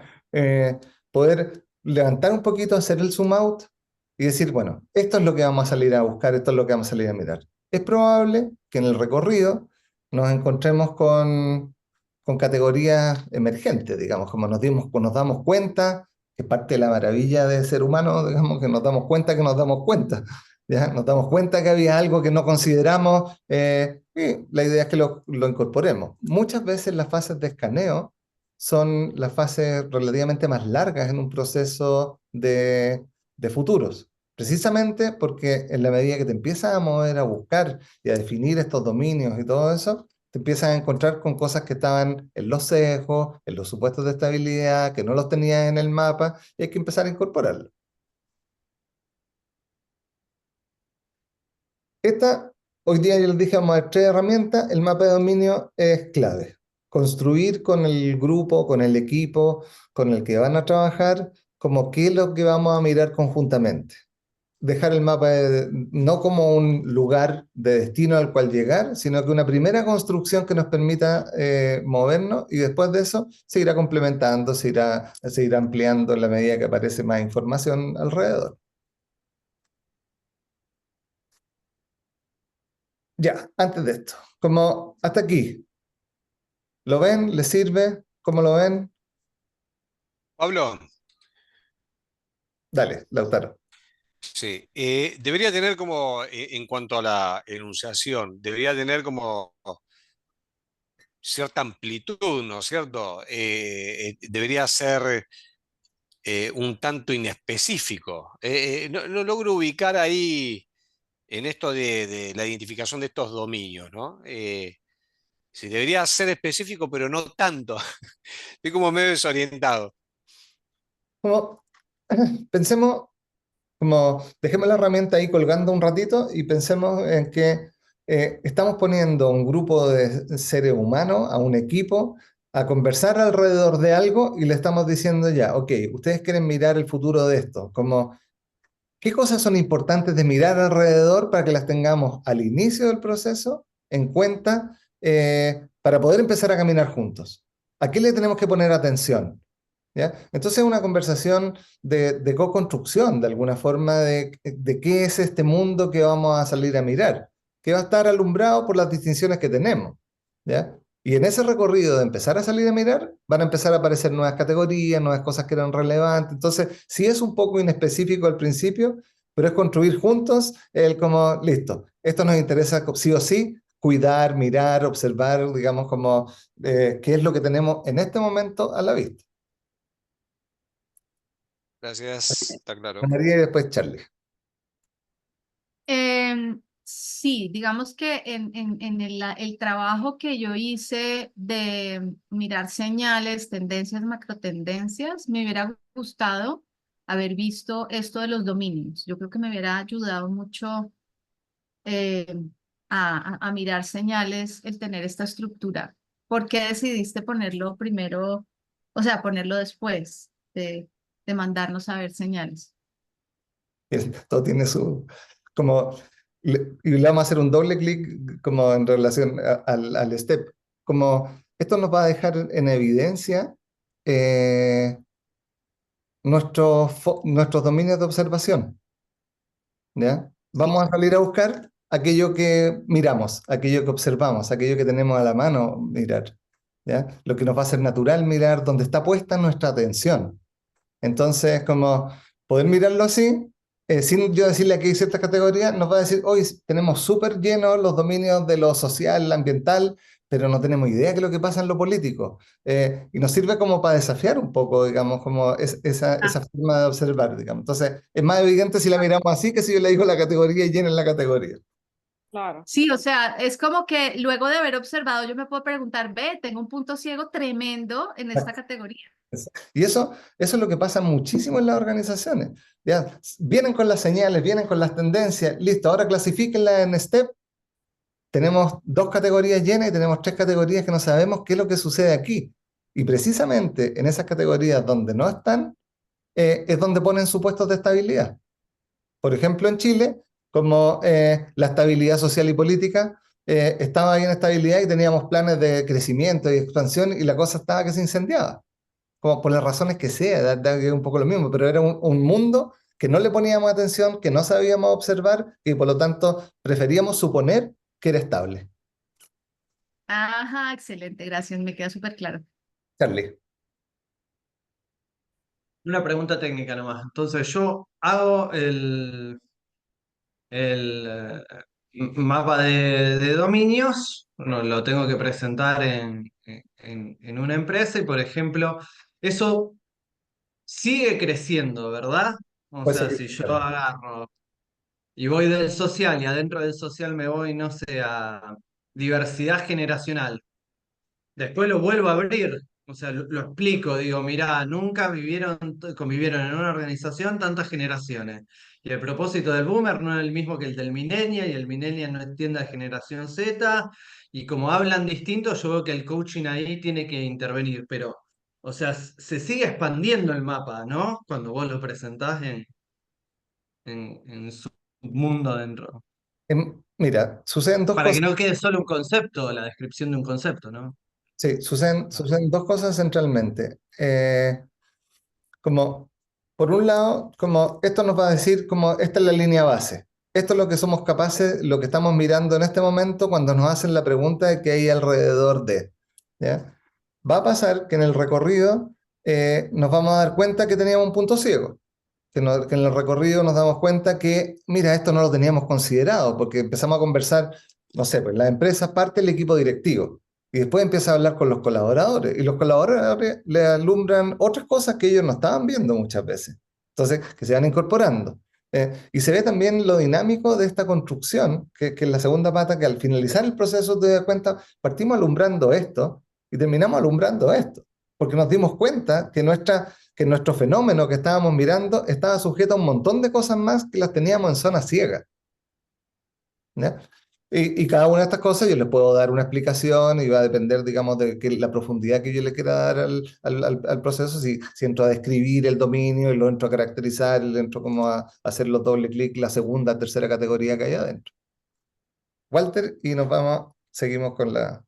Poder levantar un poquito, hacer el zoom out y decir, bueno, esto es lo que vamos a salir a buscar, esto es lo que vamos a salir a mirar. Es probable que en el recorrido nos encontremos con categorías emergentes, digamos, como nos damos cuenta, que es parte de la maravilla de ser humano, digamos, que nos damos cuenta que nos damos cuenta, ¿ya? Nos damos cuenta que había algo que no consideramos, y la idea es que lo incorporemos. Muchas veces las fases de escaneo son las fases relativamente más largas en un proceso de futuros. Precisamente porque en la medida que te empiezas a mover, a buscar y a definir estos dominios y todo eso, te empiezas a encontrar con cosas que estaban en los sesgos, en los supuestos de estabilidad, que no los tenías en el mapa, y hay que empezar a incorporarlo. Hoy día yo les dije, vamos a ver 3 herramientas. El mapa de dominio es clave. Construir con el grupo, con el equipo, con el que van a trabajar, como qué es lo que vamos a mirar conjuntamente. Dejar el mapa no como un lugar de destino al cual llegar, sino que una primera construcción que nos permita movernos, y después de eso se irá complementando, se irá ampliando en la medida que aparece más información alrededor. Ya, antes de esto, como hasta aquí, ¿lo ven? ¿Les sirve? ¿Cómo lo ven? Pablo, Dale, Lautaro. sí, debería tener como, en cuanto a la enunciación, debería tener como cierta amplitud, ¿no es cierto? Debería ser un tanto inespecífico. No logro ubicar ahí en esto de la identificación de estos dominios, ¿no? Sí, debería ser específico, pero no tanto. Estoy como medio desorientado. Como, pensemos, como dejemos la herramienta ahí colgando un ratito y pensemos en que estamos poniendo un grupo de seres humanos, a un equipo, a conversar alrededor de algo y le estamos diciendo ya, ok, ustedes quieren mirar el futuro de esto, como qué cosas son importantes de mirar alrededor para que las tengamos al inicio del proceso en cuenta, para poder empezar a caminar juntos. ¿A qué le tenemos que poner atención? ¿Ya? Entonces es una conversación de co-construcción, de alguna forma, de qué es este mundo que vamos a salir a mirar, que va a estar alumbrado por las distinciones que tenemos, ¿ya? Y en ese recorrido de empezar a salir a mirar, van a empezar a aparecer nuevas categorías, nuevas cosas que eran relevantes. Entonces, sí es un poco inespecífico al principio, pero es construir juntos el como, listo, esto nos interesa sí o sí, cuidar, mirar, observar, digamos, como qué es lo que tenemos en este momento a la vista. Gracias, está claro. María y después Charlie. Sí, digamos que en el trabajo que yo hice de mirar señales, tendencias, macrotendencias, me hubiera gustado haber visto esto de los dominios. Yo creo que me hubiera ayudado mucho eh, a mirar señales, el tener esta estructura. ¿Por qué decidiste ponerlo primero, o sea, ponerlo después de mandarnos a ver señales? Todo tiene su, como, y le vamos a hacer un doble clic como en relación al step. Como esto nos va a dejar en evidencia nuestros dominios de observación, ¿ya? Vamos a salir a buscar aquello que miramos, aquello que observamos, aquello que tenemos a la mano mirar, ¿ya? Lo que nos va a ser natural mirar, donde está puesta nuestra atención. Entonces, como poder mirarlo así, sin yo decirle aquí hay ciertas categorías, nos va a decir, hoy tenemos súper llenos los dominios de lo social, ambiental, pero no tenemos idea de qué es lo que pasa en lo político. Y nos sirve como para desafiar un poco, digamos, como esa forma de observar, digamos. Entonces, es más evidente si la miramos así que si yo le digo la categoría y llenen la categoría. Claro. Sí, o sea, es como que luego de haber observado, yo me puedo preguntar, ve, tengo un punto ciego tremendo en esta categoría. Y eso es lo que pasa muchísimo en las organizaciones. ¿Ya? Vienen con las señales, vienen con las tendencias, listo, ahora clasifíquenlas en STEP. Tenemos 2 categorías llenas y tenemos 3 categorías que no sabemos qué es lo que sucede aquí. Y precisamente en esas categorías donde no están, es donde ponen supuestos de estabilidad. Por ejemplo, en Chile, como la estabilidad social y política estaba ahí en estabilidad y teníamos planes de crecimiento y expansión y la cosa estaba que se incendiaba, como por las razones que sea, da que es un poco lo mismo, pero era un mundo que no le poníamos atención, que no sabíamos observar y por lo tanto preferíamos suponer que era estable. Ajá, excelente, gracias, me queda súper claro. Charlie. Una pregunta técnica nomás. Entonces, yo hago el mapa de dominios, no, lo tengo que presentar en una empresa y, por ejemplo, eso sigue creciendo, ¿verdad? O Pues sí, sea, si yo claro. agarro y voy del social y adentro del social me voy, no sé, a diversidad generacional. Después lo vuelvo a abrir, o sea, lo explico, digo, mirá, nunca convivieron en una organización tantas generaciones. Y el propósito del boomer no es el mismo que el del millennial, y el millennial no entiende a generación Z, y como hablan distinto, yo veo que el coaching ahí tiene que intervenir, pero, o sea, se sigue expandiendo el mapa, ¿no? Cuando vos lo presentás en su mundo adentro. Mira, suceden 2 Para que cosas. no quede solo un concepto, la descripción de un concepto, ¿no? Sí, suceden 2 cosas centralmente. Como, por un lado, como esto nos va a decir como esta es la línea base. Esto es lo que somos capaces, lo que estamos mirando en este momento cuando nos hacen la pregunta de qué hay alrededor de. ¿Ya? Va a pasar que en el recorrido nos vamos a dar cuenta que teníamos un punto ciego. Que en el recorrido nos damos cuenta que, mira, esto no lo teníamos considerado, porque empezamos a conversar, no sé, pues la empresa parte del equipo directivo, y después empieza a hablar con los colaboradores, y los colaboradores le alumbran otras cosas que ellos no estaban viendo muchas veces. Entonces, que se van incorporando. Y se ve también lo dinámico de esta construcción, que es la segunda pata, que al finalizar el proceso te das cuenta, partimos alumbrando esto y terminamos alumbrando esto, porque nos dimos cuenta que nuestro fenómeno que estábamos mirando estaba sujeto a un montón de cosas más que las teníamos en zona ciega. ¿Ya? Y cada una de estas cosas yo les puedo dar una explicación y va a depender, digamos, de la profundidad que yo le quiera dar al proceso, si entro a describir el dominio y lo entro a caracterizar, y le entro como a hacer los doble clic, la segunda, tercera categoría que hay adentro. Walter, y seguimos con la...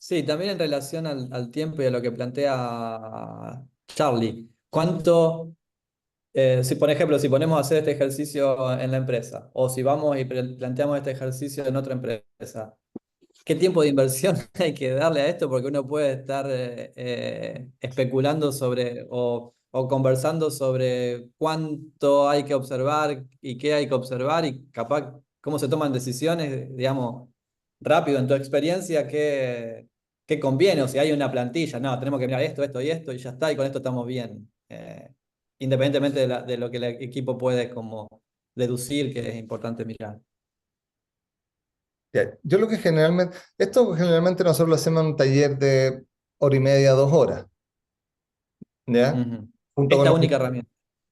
Sí, también en relación al tiempo y a lo que plantea Charlie, ¿cuánto, si por ejemplo, si ponemos a hacer este ejercicio en la empresa o si vamos y planteamos este ejercicio en otra empresa, qué tiempo de inversión hay que darle a esto? Porque uno puede estar especulando sobre o conversando sobre cuánto hay que observar y qué hay que observar y capaz cómo se toman decisiones, digamos, rápido en tu experiencia, qué conviene o si hay una plantilla. No, tenemos que mirar esto, esto y esto y ya está y con esto estamos bien. Independientemente de lo que el equipo puede como deducir que es importante mirar. Ya, yo lo que esto generalmente nosotros lo hacemos en un taller de hora y media, 2 horas, ¿ya? Ujú. Junto con Esta única herramienta.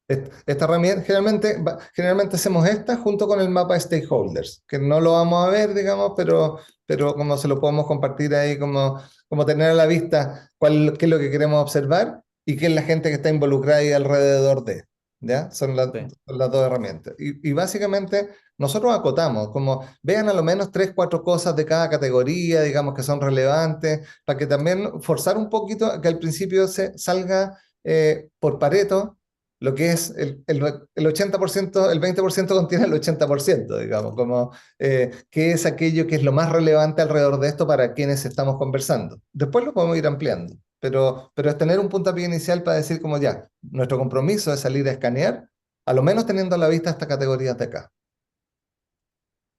esta herramienta, generalmente hacemos esta junto con el mapa de stakeholders, que no lo vamos a ver, digamos, pero como se lo podemos compartir ahí, como tener a la vista qué es lo que queremos observar y qué es la gente que está involucrada ahí alrededor de, ¿ya? Son Sí. las 2 herramientas. Y básicamente nosotros acotamos, como vean a lo menos 3, 4 cosas de cada categoría, digamos, que son relevantes, para que también forzar un poquito a que al principio se salga por Pareto lo que es el 80%, el 20% contiene el 80%, digamos, como qué es aquello que es lo más relevante alrededor de esto para quienes estamos conversando. Después lo podemos ir ampliando, pero es tener un puntapié inicial para decir como ya, nuestro compromiso es salir a escanear, a lo menos teniendo a la vista estas categorías de acá.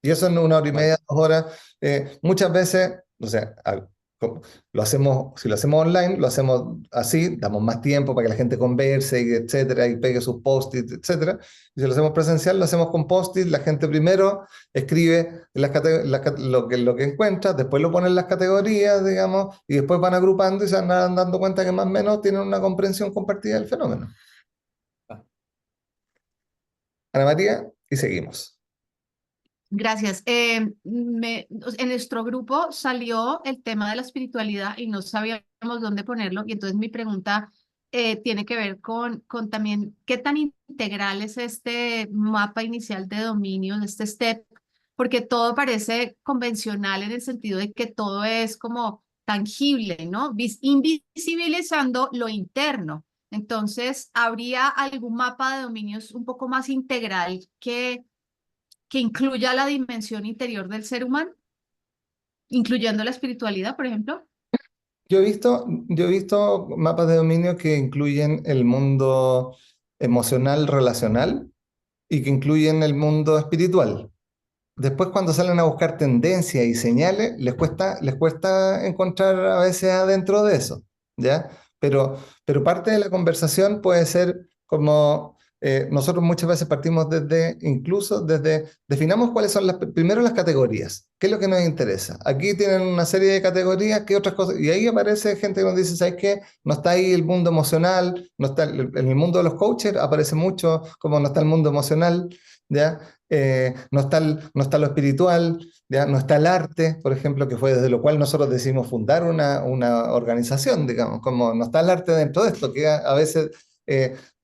Y eso en 1 hora y media, 2 horas, muchas veces O sea, lo hacemos, si lo hacemos online, lo hacemos así, damos más tiempo para que la gente converse, y etcétera, y pegue sus post-its, etcétera. Y si lo hacemos presencial, lo hacemos con post-its, la gente primero escribe lo que encuentra, después lo pone en las categorías, digamos, y después van agrupando y se van dando cuenta que más o menos tienen una comprensión compartida del fenómeno. Ana María, y seguimos. Gracias. En nuestro grupo salió el tema de la espiritualidad y no sabíamos dónde ponerlo. Y entonces mi pregunta tiene que ver con también qué tan integral es este mapa inicial de dominios, este step, porque todo parece convencional en el sentido de que todo es como tangible, ¿no? Invisibilizando lo interno. Entonces, ¿habría algún mapa de dominios un poco más integral que incluya la dimensión interior del ser humano, incluyendo la espiritualidad, por ejemplo? Yo he visto mapas de dominio que incluyen el mundo emocional relacional y que incluyen el mundo espiritual. Después, cuando salen a buscar tendencias y señales, les cuesta encontrar a veces adentro de eso, ¿ya? Pero parte de la conversación puede ser como nosotros muchas veces partimos incluso desde, definamos cuáles son primero las categorías, qué es lo que nos interesa. Aquí tienen una serie de categorías, qué otras cosas, y ahí aparece gente que nos dice, ¿sabes qué? No está ahí el mundo emocional, no está, en el mundo de los coaches aparece mucho como no está el mundo emocional, ¿ya? No está lo espiritual, ¿ya? No está el arte, por ejemplo, que fue desde lo cual nosotros decidimos fundar una organización, digamos, como no está el arte dentro de esto, que a veces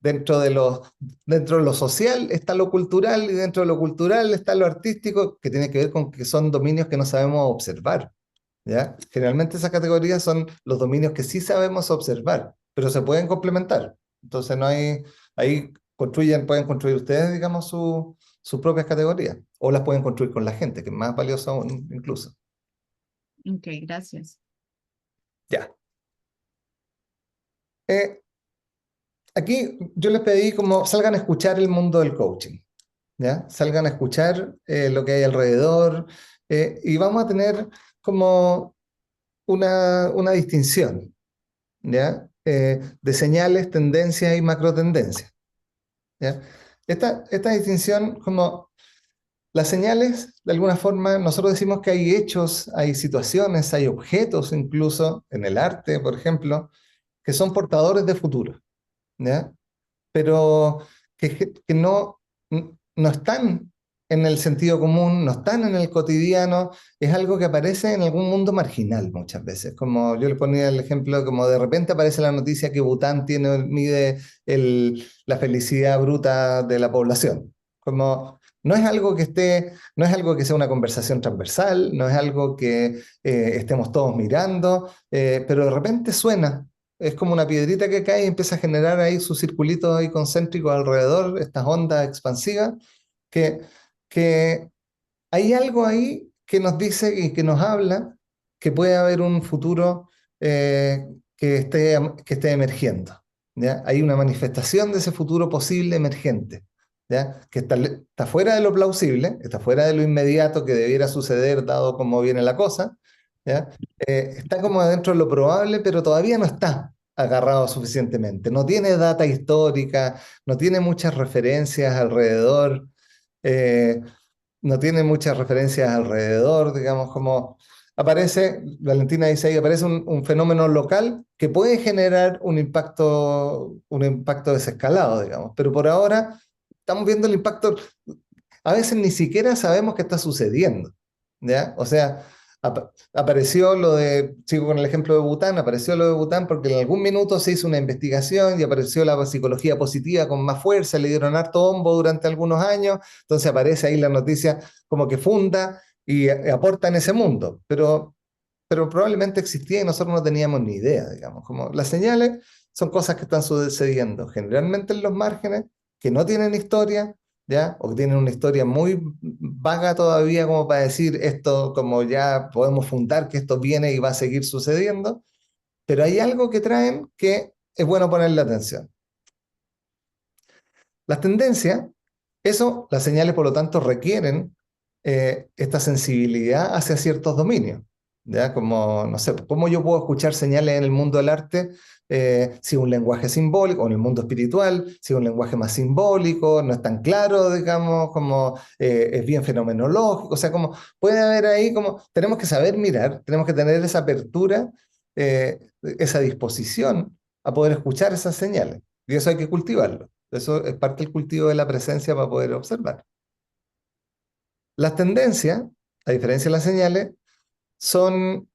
dentro de lo social está lo cultural y dentro de lo cultural está lo artístico, que tiene que ver con que son dominios que no sabemos observar, ¿ya? Generalmente esas categorías son los dominios que sí sabemos observar, pero se pueden complementar. Entonces no hay, ahí pueden construir ustedes, digamos, sus propias categorías, o las pueden construir con la gente, que es más valioso aún, incluso. Ok, gracias. Ya. Aquí yo les pedí como salgan a escuchar el mundo del coaching, ¿ya? Salgan a escuchar lo que hay alrededor y vamos a tener como una distinción, ¿ya? De señales, tendencias y macrotendencias, ¿ya? Esta distinción como las señales, de alguna forma, nosotros decimos que hay hechos, hay situaciones, hay objetos incluso en el arte, por ejemplo, que son portadores de futuro, ¿ya? Pero que no están en el sentido común, no están en el cotidiano, es algo que aparece en algún mundo marginal muchas veces. Como yo le ponía el ejemplo, como de repente aparece la noticia que Bután mide la felicidad bruta de la población. Como no es algo que sea una conversación transversal, no es algo que estemos todos mirando, pero de repente suena. Es como una piedrita que cae y empieza a generar ahí sus circulitos ahí concéntricos alrededor, estas ondas expansivas, que, que hay algo ahí que nos dice y que nos habla que puede haber un futuro que esté emergiendo, ¿ya? Hay una manifestación de ese futuro posible emergente, ¿ya? Que está fuera de lo plausible, está fuera de lo inmediato que debiera suceder dado cómo viene la cosa, ¿ya? Está como dentro de lo probable, pero todavía no está agarrado suficientemente. No tiene data histórica, no tiene muchas referencias alrededor, eh, no tiene muchas referencias alrededor, digamos, como aparece, Valentina dice ahí, aparece un fenómeno local que puede generar un impacto desescalado, digamos, pero por ahora estamos viendo el impacto, a veces ni siquiera sabemos qué está sucediendo, ¿ya? O sea, apareció sigo con el ejemplo de Bután, apareció lo de Bután porque en algún minuto se hizo una investigación y apareció la psicología positiva con más fuerza, le dieron harto bombo durante algunos años, entonces aparece ahí la noticia como que funda y aporta en ese mundo, pero probablemente existía y nosotros no teníamos ni idea, digamos, como las señales son cosas que están sucediendo generalmente en los márgenes, que no tienen historia, ¿ya? O que tienen una historia muy vaga todavía como para decir esto, como ya podemos fundar que esto viene y va a seguir sucediendo, pero hay algo que traen que es bueno ponerle atención. Las tendencias, las señales por lo tanto requieren esta sensibilidad hacia ciertos dominios, ¿ya? Como, no sé, ¿cómo yo puedo escuchar señales en el mundo del arte? Si un lenguaje simbólico, o en el mundo espiritual, si un lenguaje más simbólico, no es tan claro, digamos, como es bien fenomenológico, o sea, como puede haber ahí, como tenemos que saber mirar, tenemos que tener esa apertura, esa disposición a poder escuchar esas señales, y eso hay que cultivarlo, eso es parte del cultivo de la presencia para poder observar. Las tendencias, a diferencia de las señales, son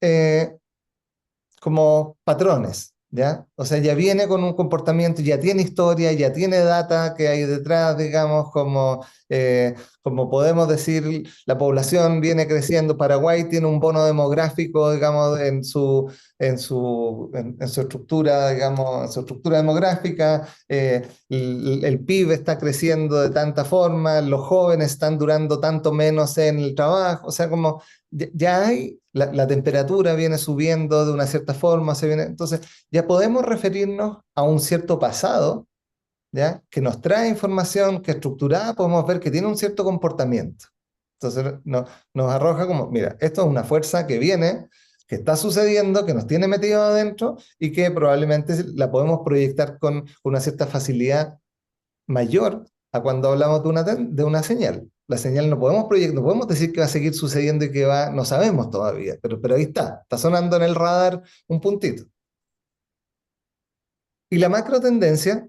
como patrones, ¿ya? O sea, ya viene con un comportamiento, ya tiene historia, ya tiene data que hay detrás, digamos, como podemos decir, la población viene creciendo, Paraguay tiene un bono demográfico, digamos, en su estructura, digamos, en su estructura demográfica, el PIB está creciendo de tanta forma, los jóvenes están durando tanto menos en el trabajo, o sea, como ya hay, la temperatura viene subiendo de una cierta forma, entonces ya podemos referirnos a un cierto pasado, ¿ya? Que nos trae información que estructurada podemos ver que tiene un cierto comportamiento. Entonces nos arroja como, mira, esto es una fuerza que viene, que está sucediendo, que nos tiene metido adentro y que probablemente la podemos proyectar con una cierta facilidad mayor a cuando hablamos de una señal. La señal no podemos proyectar, no podemos decir que va a seguir sucediendo y que va, no sabemos todavía, pero ahí está sonando en el radar un puntito. Y la macro tendencia,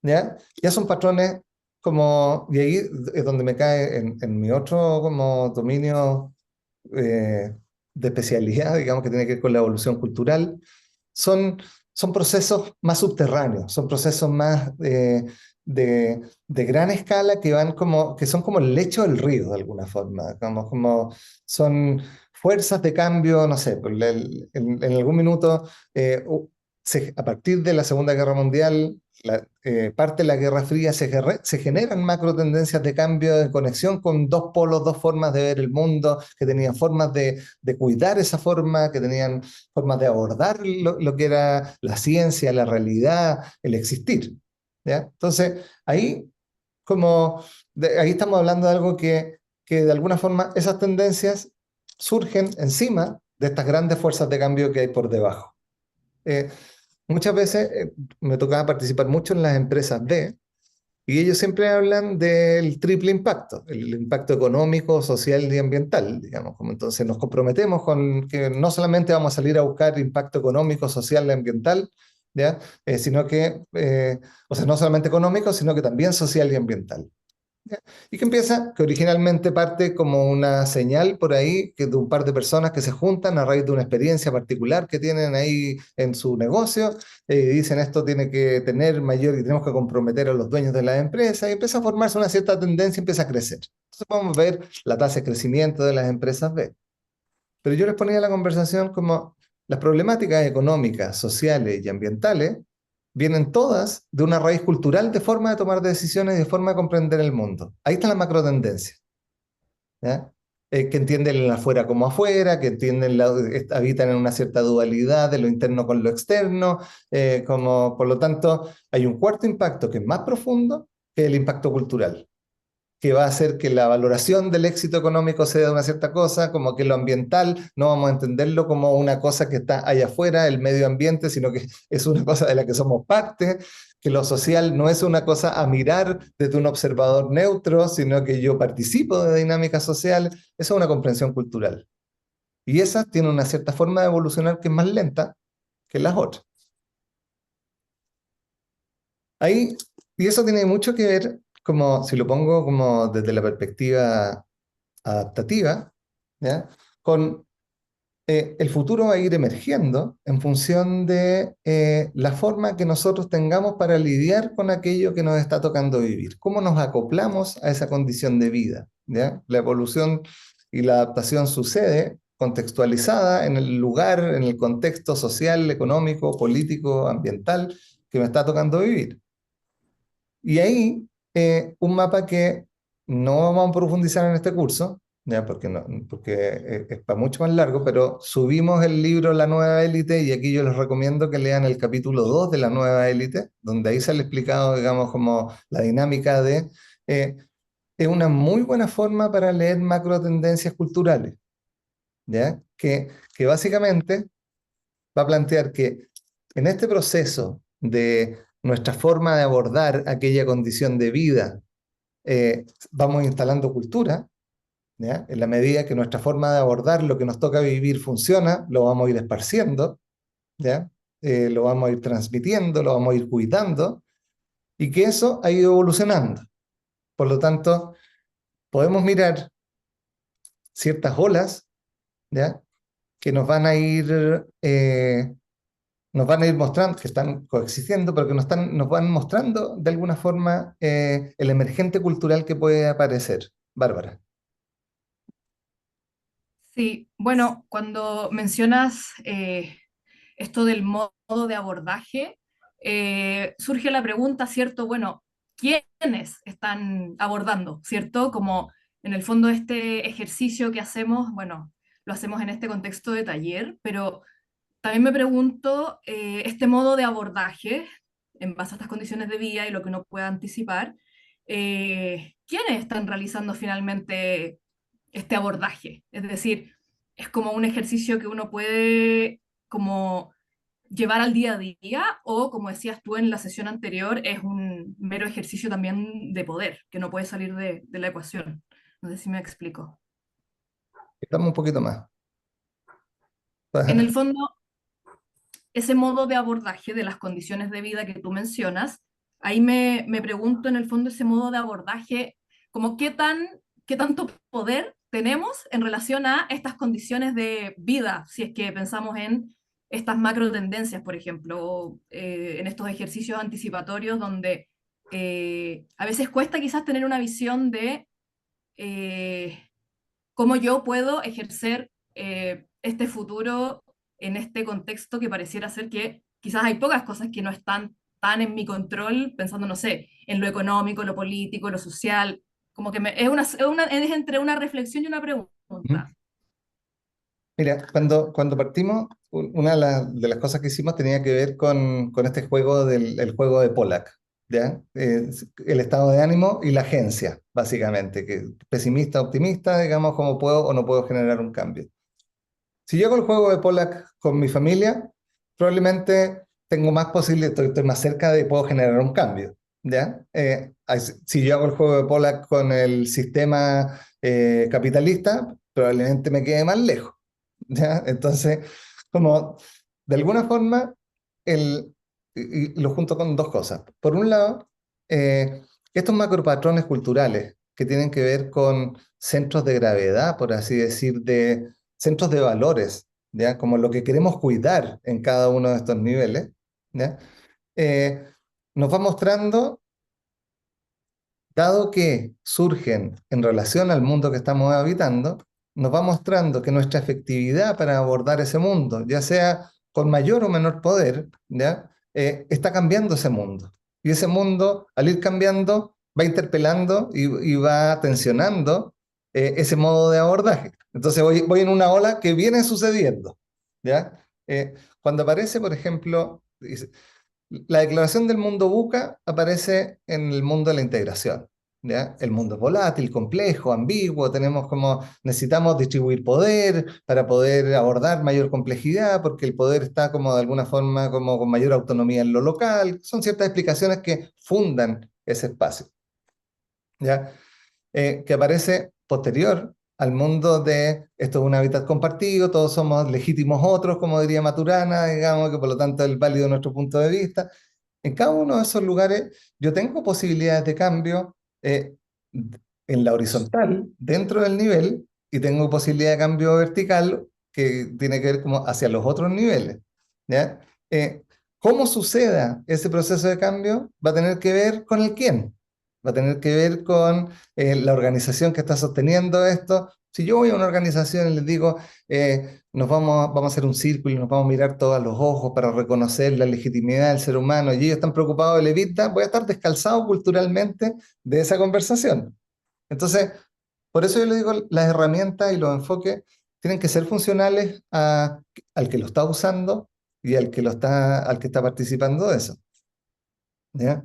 ya son patrones como, y ahí es donde me cae en mi otro como dominio de especialidad, digamos que tiene que ver con la evolución cultural, son procesos más subterráneos, son procesos más de gran escala que van como, que son como el lecho del río de alguna forma, como son fuerzas de cambio, no sé, en algún minuto, a partir de la Segunda Guerra Mundial, parte de la Guerra Fría, se generan macro tendencias de cambio, de conexión con dos polos, dos formas de ver el mundo, que tenían formas de cuidar esa forma, que tenían formas de abordar lo que era la ciencia, la realidad, el existir, ¿ya? Entonces, ahí, ahí estamos hablando de algo que de alguna forma esas tendencias surgen encima de estas grandes fuerzas de cambio que hay por debajo. Muchas veces me tocaba participar mucho en las empresas B, y ellos siempre hablan del triple impacto, el impacto económico, social y ambiental, digamos. Como entonces nos comprometemos con que no solamente vamos a salir a buscar impacto económico, social y ambiental, ¿ya? Sino que, o sea, no solamente económico, sino que también social y ambiental. ¿Ya? Y que empieza, que originalmente parte como una señal por ahí, que de un par de personas que se juntan a raíz de una experiencia particular que tienen ahí en su negocio, dicen esto tiene que tener mayor y tenemos que comprometer a los dueños de la empresa, y empieza a formarse una cierta tendencia, empieza a crecer. Entonces podemos ver la tasa de crecimiento de las empresas B. Pero yo les ponía la conversación como las problemáticas económicas, sociales y ambientales vienen todas de una raíz cultural de forma de tomar decisiones y de forma de comprender el mundo. Ahí está la macro tendencia, ¿ya? Que entienden el afuera como afuera, que entienden habitan en una cierta dualidad de lo interno con lo externo, por lo tanto, hay un cuarto impacto que es más profundo que el impacto cultural, que va a hacer que la valoración del éxito económico sea de una cierta cosa, como que lo ambiental no vamos a entenderlo como una cosa que está allá afuera, el medio ambiente, sino que es una cosa de la que somos parte, que lo social no es una cosa a mirar desde un observador neutro, sino que yo participo de dinámicas sociales. Eso es una comprensión cultural. Y esa tiene una cierta forma de evolucionar que es más lenta que las otras. Ahí, y eso tiene mucho que ver, como si lo pongo como desde la perspectiva adaptativa, ¿ya? Con el futuro va a ir emergiendo en función de la forma que nosotros tengamos para lidiar con aquello que nos está tocando vivir. ¿Cómo nos acoplamos a esa condición de vida? ¿Ya? La evolución y la adaptación sucede contextualizada en el lugar, en el contexto social, económico, político, ambiental que me está tocando vivir. Y ahí, un mapa que no vamos a profundizar en este curso, ¿ya? Porque es para mucho más largo, pero subimos el libro La Nueva Élite, y aquí yo les recomiendo que lean el capítulo 2 de La Nueva Élite, donde ahí sale explicado, digamos, como la dinámica de... es una muy buena forma para leer macro tendencias culturales, ¿ya? que básicamente va a plantear que en este proceso de nuestra forma de abordar aquella condición de vida, vamos instalando cultura, ¿ya? En la medida que nuestra forma de abordar lo que nos toca vivir funciona, lo vamos a ir esparciendo, ¿ya? Lo vamos a ir transmitiendo, lo vamos a ir cuidando, y que eso ha ido evolucionando. Por lo tanto, podemos mirar ciertas olas, ¿ya? Que nos van a ir mostrando, que están coexistiendo, pero que nos van mostrando de alguna forma el emergente cultural que puede aparecer. Bárbara. Sí, bueno, cuando mencionas esto del modo de abordaje, surge la pregunta, ¿cierto? Bueno, ¿quiénes están abordando, ¿cierto? Como en el fondo este ejercicio que hacemos, bueno, lo hacemos en este contexto de taller, pero también me pregunto, este modo de abordaje, en base a estas condiciones de vida y lo que uno pueda anticipar, ¿quiénes están realizando finalmente este abordaje? Es decir, es como un ejercicio que uno puede como llevar al día a día o, como decías tú en la sesión anterior, es un mero ejercicio también de poder, que no puede salir de la ecuación. No sé si me explico. Estamos un poquito más. En el fondo, ese modo de abordaje de las condiciones de vida que tú mencionas, ahí me pregunto en el fondo ese modo de abordaje, como qué tanto poder tenemos en relación a estas condiciones de vida, si es que pensamos en estas macro tendencias, por ejemplo, en estos ejercicios anticipatorios donde a veces cuesta quizás tener una visión de cómo yo puedo ejercer este futuro en este contexto que pareciera ser que quizás hay pocas cosas que no están tan en mi control, pensando, no sé, en lo económico, lo político, lo social, como que es entre una reflexión y una Ujú. pregunta. Mira, cuando partimos, una de las cosas que hicimos tenía que ver con este juego el juego de Pollack, ¿ya? El estado de ánimo y la agencia, básicamente, que pesimista, optimista, digamos, cómo puedo o no puedo generar un cambio. Si yo hago el juego de Pollack con mi familia, probablemente tengo más posibilidades, estoy más cerca de puedo generar un cambio, ¿ya? Si yo hago el juego de Pollack con el sistema capitalista, probablemente me quede más lejos, ¿ya? Entonces, como de alguna forma, y lo junto con dos cosas. Por un lado, estos macropatrones culturales que tienen que ver con centros de gravedad, por así decir, de centros de valores, ¿ya? Como lo que queremos cuidar en cada uno de estos niveles, ¿ya? Eh, Nos va mostrando, dado que surgen en relación al mundo que estamos habitando, nos va mostrando que nuestra efectividad para abordar ese mundo, ya sea con mayor o menor poder, ¿ya? Está cambiando ese mundo. Y ese mundo, al ir cambiando, va interpelando y va tensionando ese modo de abordaje. Entonces voy en una ola que viene sucediendo, ¿ya? Cuando aparece, por ejemplo, la declaración del mundo VUCA aparece en el mundo de la integración, ¿ya? El mundo es volátil, complejo, ambiguo, necesitamos distribuir poder para poder abordar mayor complejidad, porque el poder está como de alguna forma como con mayor autonomía en lo local. Son ciertas explicaciones que fundan ese espacio, ¿ya? Que aparece posterior al mundo de esto es un hábitat compartido, todos somos legítimos otros, como diría Maturana, digamos, que por lo tanto es válido nuestro punto de vista. En cada uno de esos lugares yo tengo posibilidades de cambio en la horizontal, dentro del nivel, y tengo posibilidad de cambio vertical que tiene que ver como hacia los otros niveles, ¿ya? Cómo suceda ese proceso de cambio va a tener que ver con el quién, va a tener que ver con la organización que está sosteniendo esto. Si yo voy a una organización y les digo, vamos a hacer un círculo y nos vamos a mirar todos a los ojos para reconocer la legitimidad del ser humano, y ellos están preocupados del evita, voy a estar descalzado culturalmente de esa conversación. Entonces, por eso yo le digo, las herramientas y los enfoques tienen que ser funcionales al que lo está usando y al que está participando de eso, ¿ya?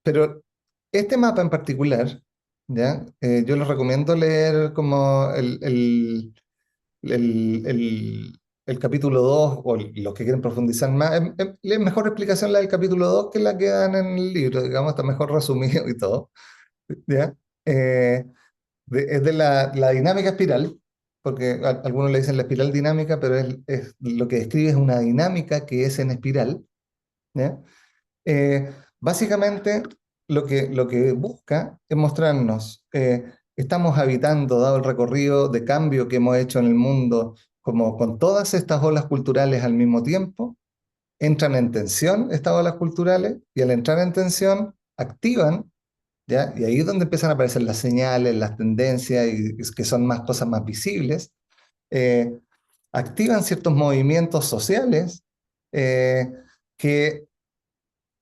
Pero este mapa en particular, ¿ya? Yo les recomiendo leer como el capítulo 2, o los que quieren profundizar más, es mejor explicación la del capítulo 2 que la que dan en el libro, digamos, está mejor resumido y todo, ¿ya? Es de la dinámica espiral, porque algunos le dicen la espiral dinámica, pero lo que describe es una dinámica que es en espiral, ¿ya? Básicamente, lo que busca es mostrarnos, estamos habitando, dado el recorrido de cambio que hemos hecho en el mundo, como con todas estas olas culturales al mismo tiempo, entran en tensión estas olas culturales, y al entrar en tensión, activan, ¿ya? Y ahí es donde empiezan a aparecer las señales, las tendencias, y que son más cosas más visibles, eh, activan ciertos movimientos sociales que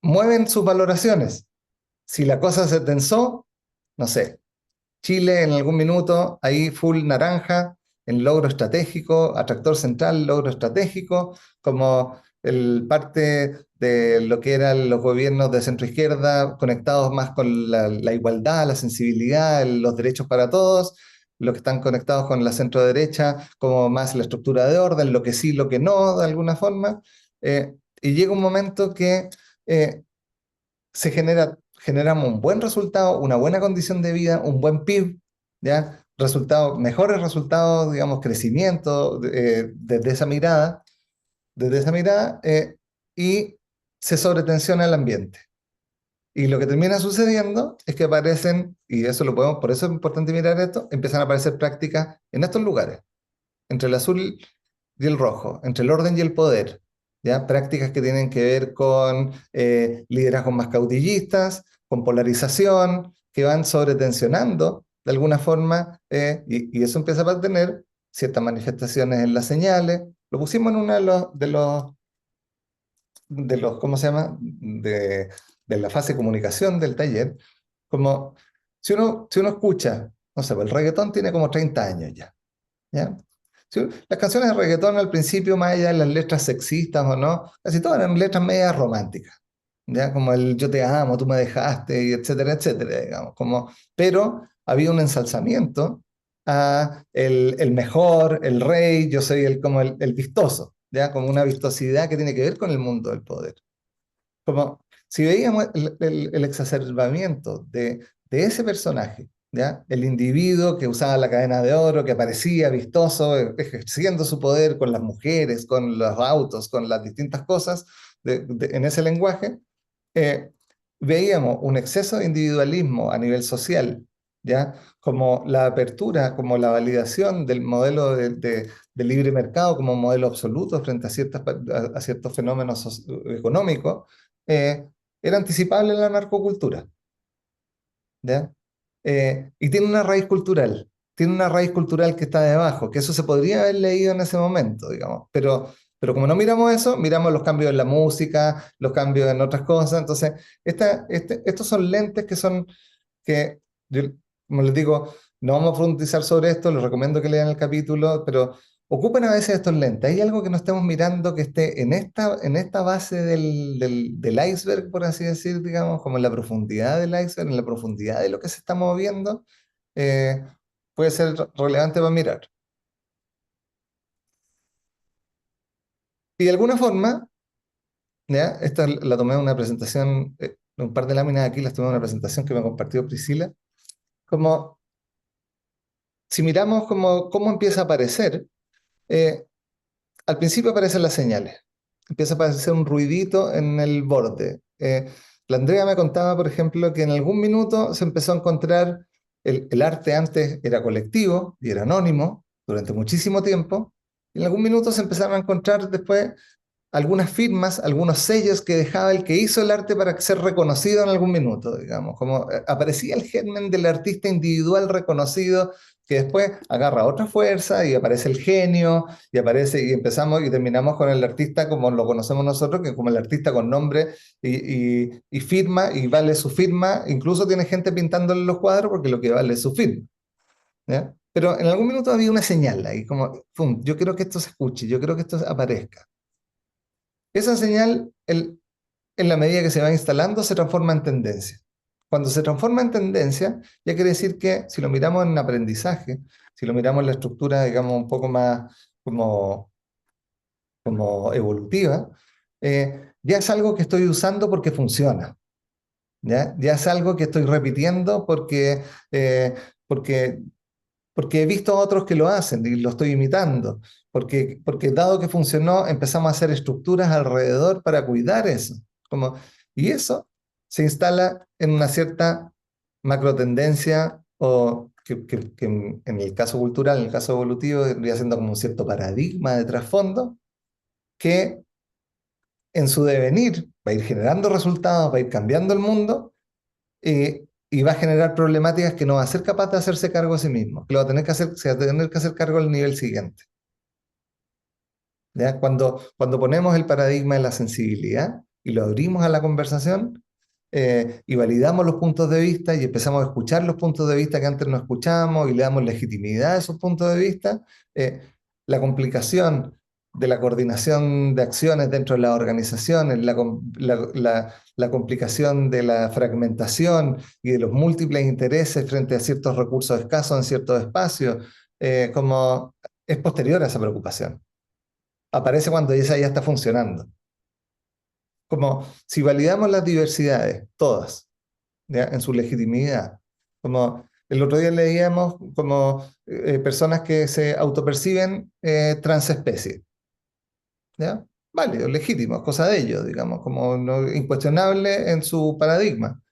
mueven sus valoraciones. Si la cosa se tensó, no sé, Chile en algún minuto, ahí full naranja, en logro estratégico, atractor central, logro estratégico, como parte de lo que eran los gobiernos de centro-izquierda, conectados más con la igualdad, la sensibilidad, los derechos para todos, los que están conectados con la centro-derecha, como más la estructura de orden, lo que sí, lo que no, de alguna forma. Y llega un momento que generamos un buen resultado, una buena condición de vida, un buen PIB, ¿ya? Mejores resultados, digamos, crecimiento desde esa mirada, y se sobretensiona el ambiente. Y lo que termina sucediendo es que aparecen, y eso lo podemos, por eso es importante mirar esto, empiezan a aparecer prácticas en estos lugares, entre el azul y el rojo, entre el orden y el poder, ¿ya? Prácticas que tienen que ver con liderazgos más caudillistas, con polarización, que van sobretensionando de alguna forma, y eso empieza a tener ciertas manifestaciones en las señales. Lo pusimos en uno de los ¿cómo se llama? De la fase de comunicación del taller, como si uno escucha, no sé, el reggaetón tiene como 30 años ya, ¿ya? Sí, las canciones de reggaetón al principio, más allá de las letras sexistas o no, casi todas eran letras medias románticas, ¿ya? Como el yo te amo, tú me dejaste, y etcétera, etcétera, digamos. Pero había un ensalzamiento a el mejor, el rey, yo soy como el vistoso, ¿ya? Como una vistosidad que tiene que ver con el mundo del poder. Como si veíamos el exacerbamiento de ese personaje, ¿ya? El individuo que usaba la cadena de oro, que aparecía vistoso, ejerciendo su poder con las mujeres, con los autos, con las distintas cosas en ese lenguaje, veíamos un exceso de individualismo a nivel social, ¿ya? Como la apertura, como la validación del modelo de libre mercado como modelo absoluto frente a ciertos fenómenos económicos, era anticipable en la narcocultura, ¿ya? Y tiene una raíz cultural que está debajo, que eso se podría haber leído en ese momento, digamos, pero como no miramos eso, miramos los cambios en la música, los cambios en otras cosas, entonces estos son lentes que como les digo, no vamos a profundizar sobre esto, les recomiendo que lean el capítulo, pero ocupen a veces estos lentes. Hay algo que no estemos mirando que esté en esta base del iceberg, por así decir, digamos, como en la profundidad del iceberg, en la profundidad de lo que se está moviendo, eh, puede ser relevante para mirar. Y de alguna forma, ¿ya? Esta la tomé en una presentación, un par de láminas aquí las tomé en una presentación que me compartió Priscila, como si miramos cómo empieza a aparecer, al principio aparecen las señales, empieza a aparecer un ruidito en el borde. La Andrea me contaba, por ejemplo, que en algún minuto se empezó a encontrar, el arte antes era colectivo y era anónimo durante muchísimo tiempo, y en algún minuto se empezaron a encontrar después algunas firmas, algunos sellos que dejaba el que hizo el arte para ser reconocido en algún minuto, digamos, como aparecía el germen del artista individual reconocido que después agarra otra fuerza y aparece el genio y aparece y empezamos y terminamos con el artista como lo conocemos nosotros, que es como el artista con nombre y firma y vale su firma, incluso tiene gente pintándole los cuadros porque lo que vale es su firma, ¿ya? Pero en algún minuto había una señal ahí, como, pum, yo quiero que esto se escuche, yo quiero que esto aparezca. Esa señal, en la medida que se va instalando, se transforma en tendencia. cuando se transforma en tendencia, ya quiere decir que si lo miramos en aprendizaje, si lo miramos en la estructura, digamos, un poco más como evolutiva, ya es algo que estoy usando porque funciona. Ya es algo que estoy repitiendo porque he visto a otros que lo hacen y lo estoy imitando, porque dado que funcionó, empezamos a hacer estructuras alrededor para cuidar eso. Y eso se instala en una cierta macrotendencia o que en el caso cultural, en el caso evolutivo, vendría siendo como un cierto paradigma de trasfondo que en su devenir va a ir generando resultados, va a ir cambiando el mundo y va a generar problemáticas que no va a ser capaz de hacerse cargo a sí mismo, que lo va a tener que hacer, se va a tener que hacer cargo al nivel siguiente. ¿Ya? Cuando ponemos el paradigma de la sensibilidad y lo abrimos a la conversación y validamos los puntos de vista y empezamos a escuchar los puntos de vista que antes no escuchábamos y le damos legitimidad a esos puntos de vista, la complicación de la coordinación de acciones dentro de las organizaciones, la complicación de la fragmentación y de los múltiples intereses frente a ciertos recursos escasos en ciertos espacios, como es posterior a esa preocupación. Aparece cuando esa ya está funcionando. Como si validamos las diversidades, todas, ¿ya? En su legitimidad. Como el otro día leíamos como personas que se autoperciben transespecies. ¿Ya? Válido, legítimo, es cosa de ellos, digamos, como incuestionable en su paradigma.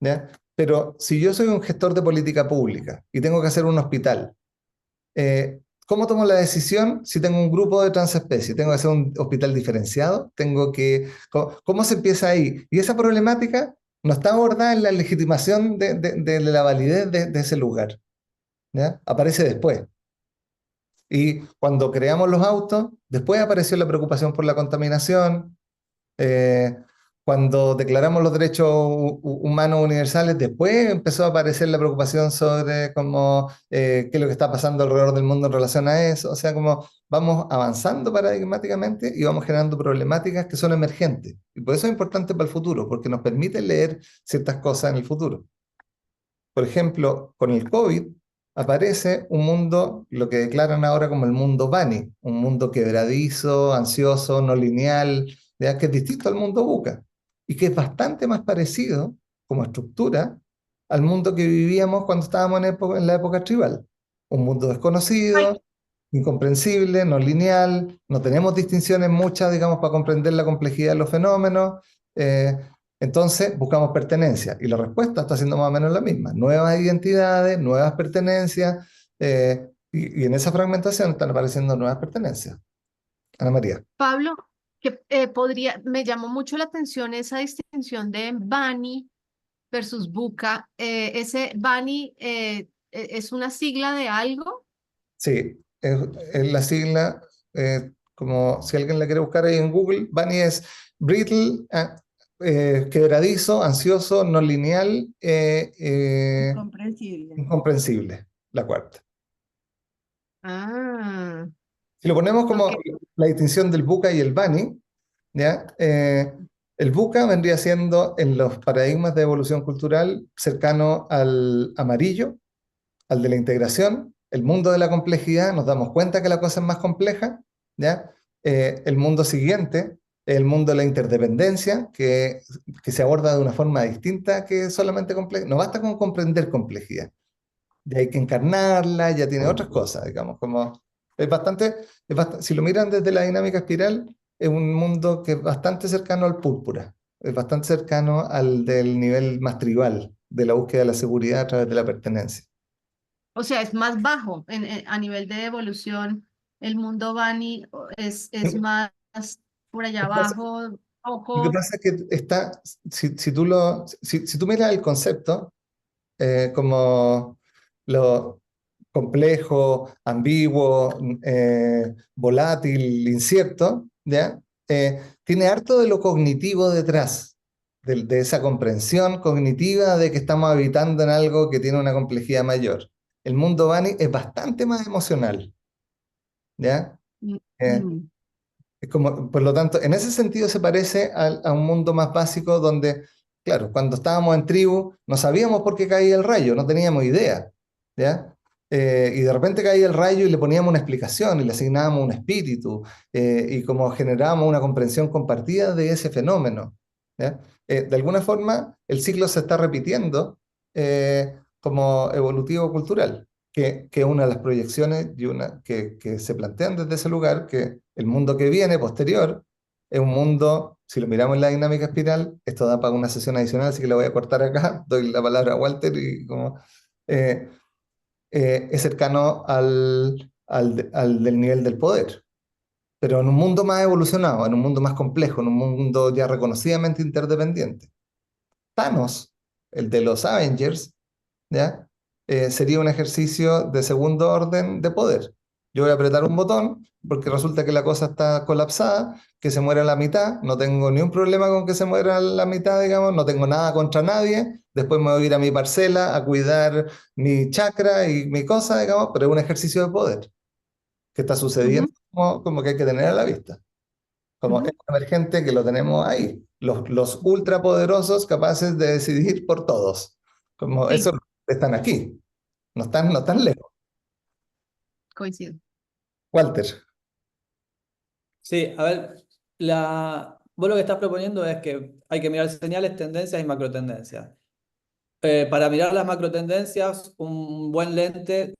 ¿Ya? Pero si yo soy un gestor de política pública y tengo que hacer un hospital, ¿cómo tomo la decisión si tengo un grupo de transespecies? ¿Tengo que hacer un hospital diferenciado? ¿Cómo se empieza ahí? Y esa problemática no está abordada en la legitimación de la validez de ese lugar. ¿Ya? Aparece después. Y cuando creamos los autos, después apareció la preocupación por la contaminación. Cuando declaramos los derechos humanos universales, después empezó a aparecer la preocupación sobre qué es lo que está pasando alrededor del mundo en relación a eso. O sea, como vamos avanzando paradigmáticamente y vamos generando problemáticas que son emergentes. Y por eso es importante para el futuro, porque nos permite leer ciertas cosas en el futuro. Por ejemplo, con el COVID aparece un mundo, lo que declaran ahora como el mundo Bunny, un mundo quebradizo, ansioso, no lineal, ¿ya? Que es distinto al mundo VUCA y que es bastante más parecido como estructura al mundo que vivíamos cuando estábamos en la época tribal. Un mundo desconocido, incomprensible, no lineal, no tenemos distinciones muchas, digamos, para comprender la complejidad de los fenómenos. Entonces buscamos pertenencia y la respuesta está siendo más o menos la misma. Nuevas identidades, nuevas pertenencias y en esa fragmentación están apareciendo nuevas pertenencias. Ana María. Pablo, que me llamó mucho la atención esa distinción de Bunny versus VUCA. ¿Ese Bunny es una sigla de algo? Sí, es la sigla, como si alguien la quiere buscar ahí en Google, Bunny es brittle, quebradizo, ansioso, no lineal, Incomprensible. incomprensible, la cuarta. Ah, Si lo ponemos como ok. la distinción del VUCA y el Bunny, ¿ya? El VUCA vendría siendo en los paradigmas de evolución cultural cercano al amarillo, al de la integración, el mundo de la complejidad, nos damos cuenta que la cosa es más compleja, ¿ya? El mundo siguiente, el mundo de la interdependencia, que se aborda de una forma distinta que solamente compleja. No basta con comprender complejidad, ya hay que encarnarla, ya tiene otras cosas, digamos, como si lo miran desde la dinámica espiral, es un mundo que es bastante cercano al púrpura, es bastante cercano al del nivel más tribal, de la búsqueda de la seguridad a través de la pertenencia. O sea, es más bajo a nivel de evolución. El mundo Bunny es más por allá Lo que pasa- abajo, lo que ojo. pasa es que si tú miras el concepto como lo complejo, ambiguo, volátil, incierto, ¿ya? Tiene harto de lo cognitivo detrás, de esa comprensión cognitiva de que estamos habitando en algo que tiene una complejidad mayor. El mundo Bunny es bastante más emocional, ¿ya? Eh, Mm. Es como, por lo tanto, en ese sentido se parece a un mundo más básico donde Claro, cuando estábamos en tribu, no sabíamos por qué caía el rayo, no teníamos idea, ¿ya? Y de repente caía el rayo y le poníamos una explicación y le asignábamos un espíritu y como generábamos una comprensión compartida de ese fenómeno, ¿ya? De alguna forma, el ciclo se está repitiendo como evolutivo cultural, que es una de las proyecciones y una que se plantean desde ese lugar, que el mundo que viene, posterior, es un mundo, si lo miramos en la dinámica espiral, esto da para una sesión adicional, así que lo voy a cortar acá, doy la palabra a Walter y como... eh, es cercano al del nivel del poder, pero en un mundo más evolucionado, en un mundo más complejo, en un mundo ya reconocidamente interdependiente. Thanos, el de los Avengers, ¿ya? Sería un ejercicio de segundo orden de poder. Yo voy a apretar un botón porque resulta que la cosa está colapsada, que se muere a la mitad, no tengo ni un problema con que se muera a la mitad, digamos, no tengo nada contra nadie, después me voy a ir a mi parcela a cuidar mi chakra y mi cosa, digamos, pero es un ejercicio de poder que está sucediendo como que hay que tener a la vista. Como es un emergente que lo tenemos ahí, los ultrapoderosos capaces de decidir por todos. Como Sí. eso están aquí, no están lejos. Coincido. Walter, Sí, a ver, vos lo que estás proponiendo es que hay que mirar señales, tendencias y macrotendencias. Para mirar las macrotendencias, un buen lente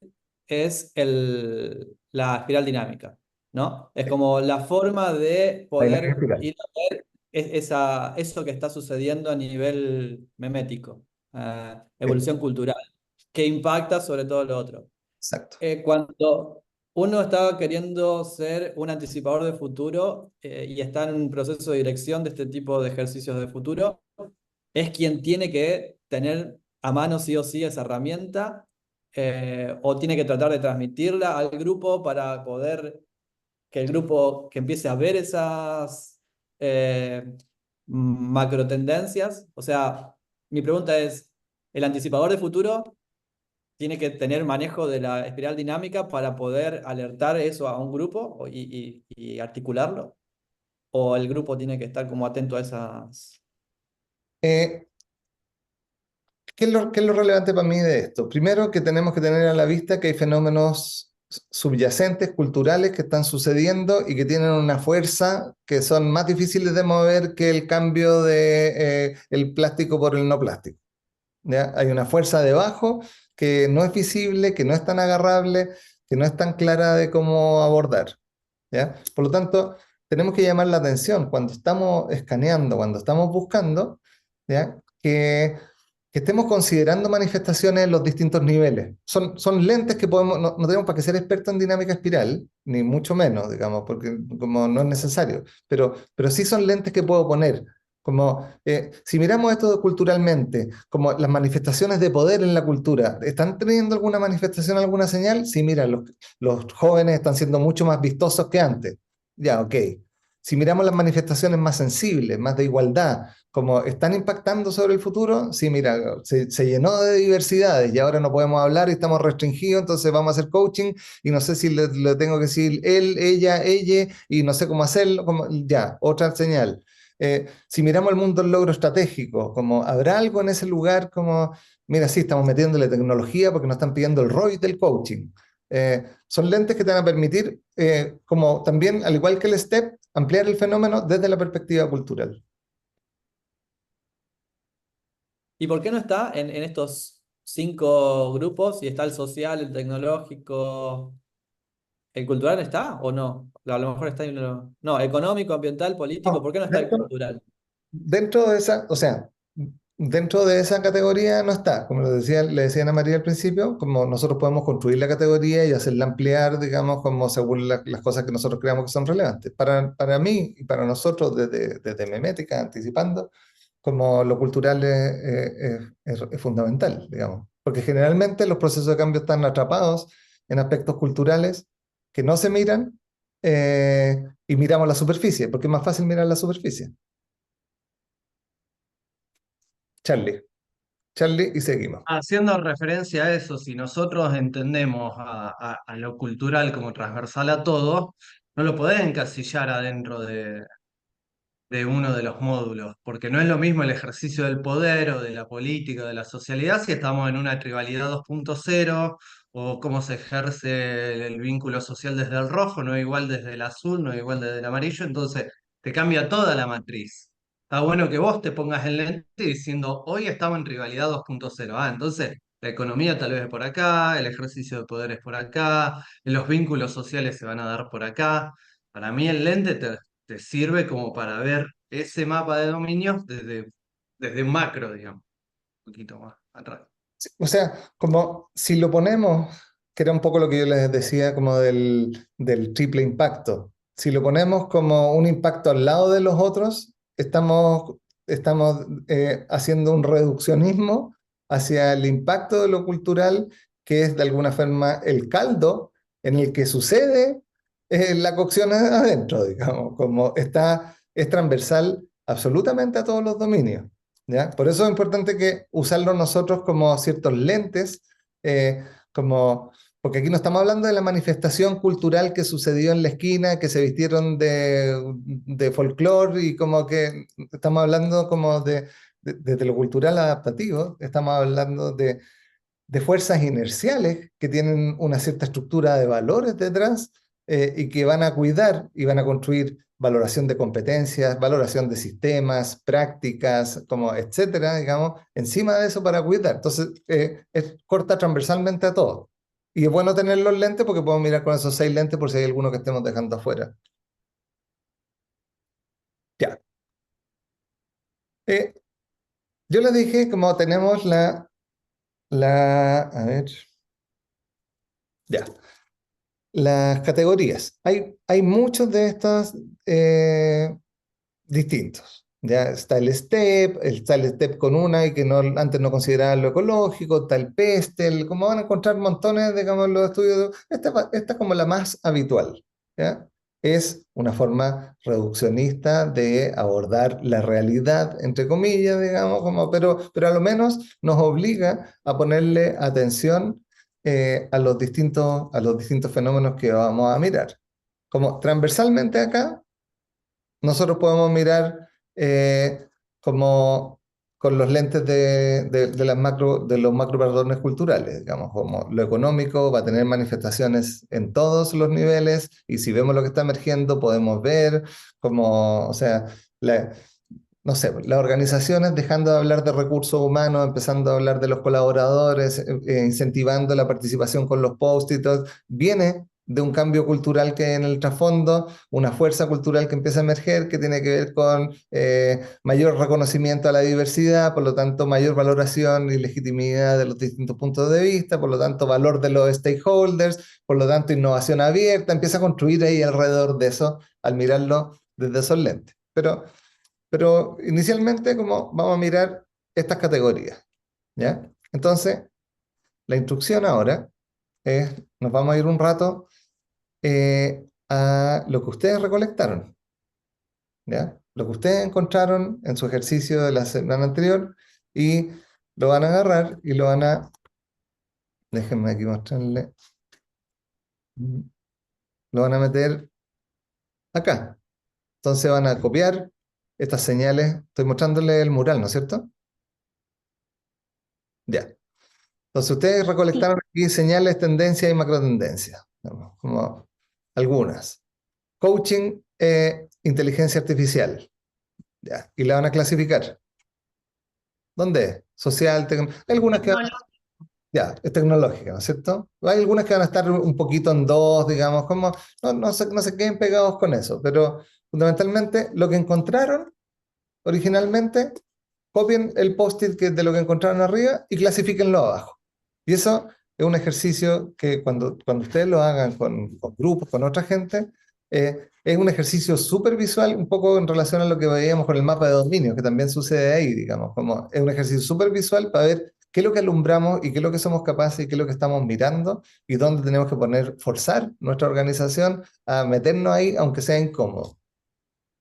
es la espiral dinámica, ¿no? Es como la forma de la dinámica poder espiral. ir a ver eso que está sucediendo a nivel memético, Sí, evolución cultural, que impacta sobre todo lo otro. exacto. Cuando uno está queriendo ser un anticipador de futuro y está en un proceso de dirección de este tipo de ejercicios de futuro, es quien tiene que tener a mano sí o sí esa herramienta o tiene que tratar de transmitirla al grupo para poder que el grupo que empiece a ver esas eh, macro tendencias. O sea, mi pregunta es, ¿el anticipador de futuro tiene que tener manejo de la espiral dinámica para poder alertar eso a un grupo y articularlo? ¿O el grupo tiene que estar como atento a esas... Eh, qué es lo relevante para mí de esto? Primero, que tenemos que tener a la vista que hay fenómenos subyacentes, culturales, que están sucediendo y que tienen una fuerza que son más difíciles de mover que el cambio de el plástico por el no plástico. ¿Ya? Hay una fuerza debajo que no es visible, que no es tan agarrable, que no es tan clara de cómo abordar. ¿Ya? Por lo tanto, tenemos que llamar la atención cuando estamos escaneando, cuando estamos buscando, ¿ya? Que estemos considerando manifestaciones en los distintos niveles. Son lentes que podemos, no tenemos para que ser expertos en dinámica espiral, ni mucho menos, digamos, porque como no es necesario, pero sí son lentes que puedo poner. Como, si miramos esto culturalmente, como las manifestaciones de poder en la cultura, ¿están teniendo alguna manifestación, alguna señal? Sí, mira, los jóvenes están siendo mucho más vistosos que antes. Ya, ok. Si miramos las manifestaciones más sensibles, más de igualdad, como están impactando sobre el futuro, sí, mira, se llenó de diversidades y ahora no podemos hablar y estamos restringidos, entonces vamos a hacer coaching y no sé si le tengo que decir él, ella, y no sé cómo hacerlo, como, ya, otra señal. Si miramos el mundo del logro estratégico, como habrá algo en ese lugar como, mira, sí, estamos metiéndole tecnología porque nos están pidiendo el ROI del coaching. Son lentes que te van a permitir, como también, al igual que el STEP, ampliar el fenómeno desde la perspectiva cultural. ¿Y por qué no está en estos 5 grupos? Si está el social, el tecnológico, ¿el cultural está o no? A lo mejor está en no, económico, ambiental, político, No, ¿por qué no está el cultural? dentro de esa, o sea, dentro de esa categoría no está, como le decía Ana María al principio, como nosotros podemos construir la categoría y hacerla ampliar, digamos, como según las cosas que nosotros creamos que son relevantes. Para mí y para nosotros, desde Memética, anticipando, como lo cultural es fundamental, digamos, porque generalmente los procesos de cambio están atrapados en aspectos culturales que no se miran y miramos la superficie, porque es más fácil mirar la superficie. Charlie, y seguimos. Haciendo referencia a eso, si nosotros entendemos a lo cultural como transversal a todo, no lo podés encasillar adentro de de uno de los módulos, porque no es lo mismo el ejercicio del poder o de la política o de la socialidad si estamos en una tribalidad 2.0 o cómo se ejerce el vínculo social desde el rojo, no es igual desde el azul, no es igual desde el amarillo, entonces te cambia toda la matriz. Está bueno que vos te pongas el lente diciendo, hoy estamos en rivalidad 2.0. Ah, entonces la economía tal vez es por acá, el ejercicio de poder es por acá, los vínculos sociales se van a dar por acá. Para mí el lente te sirve como para ver ese mapa de dominios desde un macro, digamos, un poquito más atrás. O sea, como si lo ponemos, que era un poco lo que yo les decía, como del triple impacto. Si lo ponemos como un impacto al lado de los otros, estamos haciendo un reduccionismo hacia el impacto de lo cultural, que es de alguna forma el caldo en el que sucede la cocción adentro, digamos, como es transversal absolutamente a todos los dominios. ¿Ya? Por eso es importante que usarlo nosotros como ciertos lentes, porque aquí no estamos hablando de la manifestación cultural que sucedió en la esquina, que se vistieron de folclore y como que estamos hablando como de lo cultural adaptativo, estamos hablando de fuerzas inerciales que tienen una cierta estructura de valores detrás y que van a cuidar y van a construir valoración de competencias, valoración de sistemas, prácticas, como etcétera, digamos, encima de eso para cuidar. Entonces, corta transversalmente a todo. Y es bueno tener los lentes porque podemos mirar con esos 6 lentes por si hay alguno que estemos dejando afuera. Ya. Yo les dije, como tenemos a ver, ya. Las categorías. Hay muchos de estos distintos. Ya está el STEP con una y que antes no consideraba lo ecológico, está el PESTEL, como van a encontrar montones, digamos, los estudios. Esta es como la más habitual. ¿Ya? Es una forma reduccionista de abordar la realidad, entre comillas, digamos, pero a lo menos nos obliga a ponerle atención a los distintos fenómenos que vamos a mirar. Como transversalmente acá, nosotros podemos mirar como con los lentes de los macropatrones culturales, digamos, como lo económico va a tener manifestaciones en todos los niveles y si vemos lo que está emergiendo podemos ver como, o sea, no sé, las organizaciones dejando de hablar de recursos humanos, empezando a hablar de los colaboradores, incentivando la participación con los post-its, viene de un cambio cultural que hay en el trasfondo, una fuerza cultural que empieza a emerger, que tiene que ver con mayor reconocimiento a la diversidad, por lo tanto mayor valoración y legitimidad de los distintos puntos de vista, por lo tanto valor de los stakeholders, por lo tanto innovación abierta, empieza a construir ahí alrededor de eso al mirarlo desde esos lentes. Pero inicialmente como vamos a mirar estas categorías, ¿ya? Entonces, la instrucción ahora es, nos vamos a ir un rato a lo que ustedes recolectaron, ¿ya? Lo que ustedes encontraron en su ejercicio de la semana anterior y lo van a agarrar y lo van a, déjenme aquí mostrarle, lo van a meter acá. Entonces van a copiar estas señales, estoy mostrándole el mural, ¿no es cierto? Ya. Entonces ustedes recolectaron aquí señales, tendencias y macrotendencias, digamos, como algunas. Coaching, inteligencia artificial, ya, y la van a clasificar. ¿Dónde? Social, hay algunas que ya, es tecnológica, ¿no es cierto? Hay algunas que van a estar un poquito en dos, digamos, como no se queden pegados con eso, pero fundamentalmente lo que encontraron originalmente, copien el post-it de lo que encontraron arriba y clasifíquenlo abajo. Y eso es un ejercicio que cuando ustedes lo hagan con grupos, con otra gente, es un ejercicio súper visual, un poco en relación a lo que veíamos con el mapa de dominios, que también sucede ahí, digamos, como es un ejercicio súper visual para ver qué es lo que alumbramos y qué es lo que somos capaces y qué es lo que estamos mirando y dónde tenemos que forzar nuestra organización a meternos ahí, aunque sea incómodo.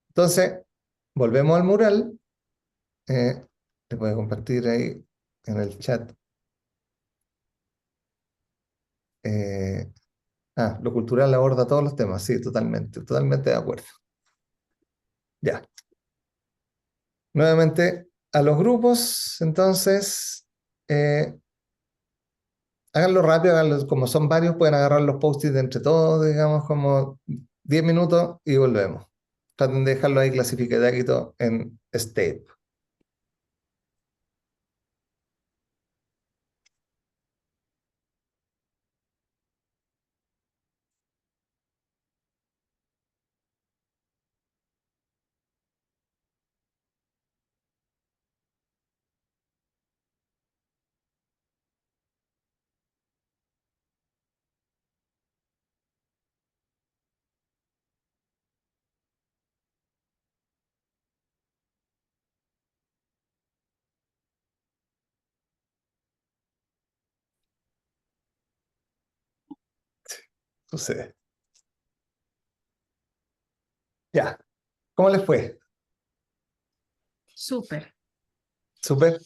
Entonces, volvemos al mural. Te voy a compartir ahí en el chat. Lo cultural aborda todos los temas, sí, totalmente de acuerdo. Ya. nuevamente a los grupos, entonces, háganlo rápido, háganlo, como son varios, pueden agarrar los post-it entre todos, digamos, como 10 minutos y volvemos. Traten de dejarlo ahí clasificadito en step. Sucede. Ya. ¿Cómo les fue? Súper. ¿Súper?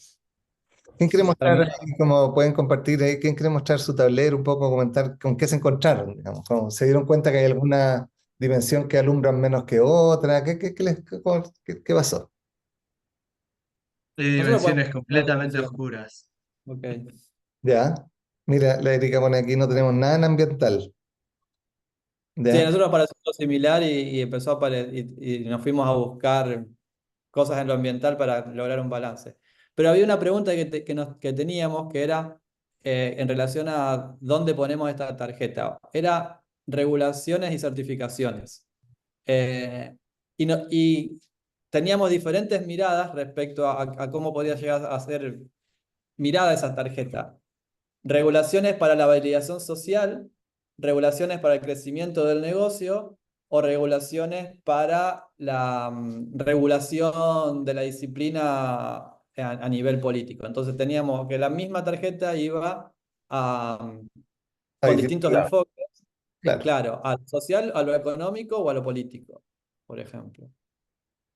¿Quién quiere Para mostrar, mí, ahí, como pueden compartir ahí, quién quiere mostrar su tablero, un poco comentar con qué se encontraron, digamos, como se dieron cuenta que hay alguna dimensión que alumbran menos que otra? ¿Qué pasó? Hay nosotros podemos dimensiones hacer una completamente discusión. oscuras. Ok. Ya. Mira, la Erika pone aquí, no tenemos nada en ambiental. Sí, a ¿Ya? nosotros nos pareció algo similar y empezó a y nos fuimos a buscar cosas en lo ambiental para lograr un balance. Pero había una pregunta que teníamos que era en relación a dónde ponemos esta tarjeta. Era regulaciones y certificaciones. Y teníamos diferentes miradas respecto a cómo podía llegar a ser mirada esa tarjeta. Regulaciones para la validación social, regulaciones para el crecimiento del negocio o regulaciones para la regulación de la disciplina a nivel político. Entonces teníamos que la misma tarjeta iba Ahí, con sí, distintos claro, enfoques, claro. claro, a lo social, a lo económico o a lo político, por ejemplo.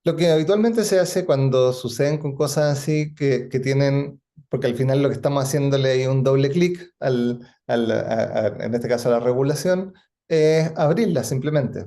Lo que habitualmente se hace cuando suceden con cosas así que tienen, porque al final lo que estamos haciéndole ahí un doble clic en este caso a la regulación, es abrirla simplemente.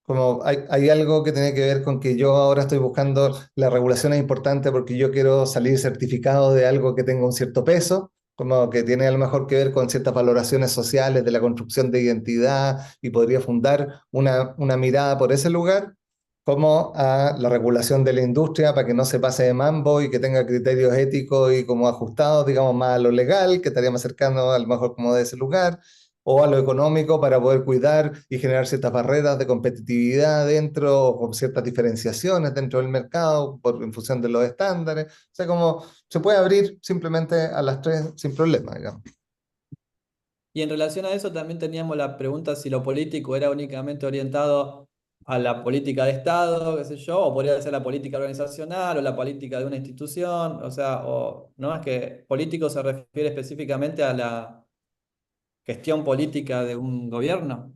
Como hay algo que tiene que ver con que yo ahora estoy buscando, la regulación es importante porque yo quiero salir certificado de algo que tenga un cierto peso, como que tiene a lo mejor que ver con ciertas valoraciones sociales de la construcción de identidad y podría fundar una mirada por ese lugar como a la regulación de la industria para que no se pase de mambo y que tenga criterios éticos y como ajustados, digamos, más a lo legal, que estaría más cercano a lo mejor como de ese lugar, o a lo económico para poder cuidar y generar ciertas barreras de competitividad dentro, o con ciertas diferenciaciones dentro del mercado en función de los estándares. O sea, como se puede abrir simplemente a las tres sin problema, digamos. Y en relación a eso también teníamos la pregunta si lo político era únicamente orientado a la política de Estado, qué sé yo, o podría ser la política organizacional o la política de una institución, o sea, o no es que político se refiere específicamente a la gestión política de un gobierno.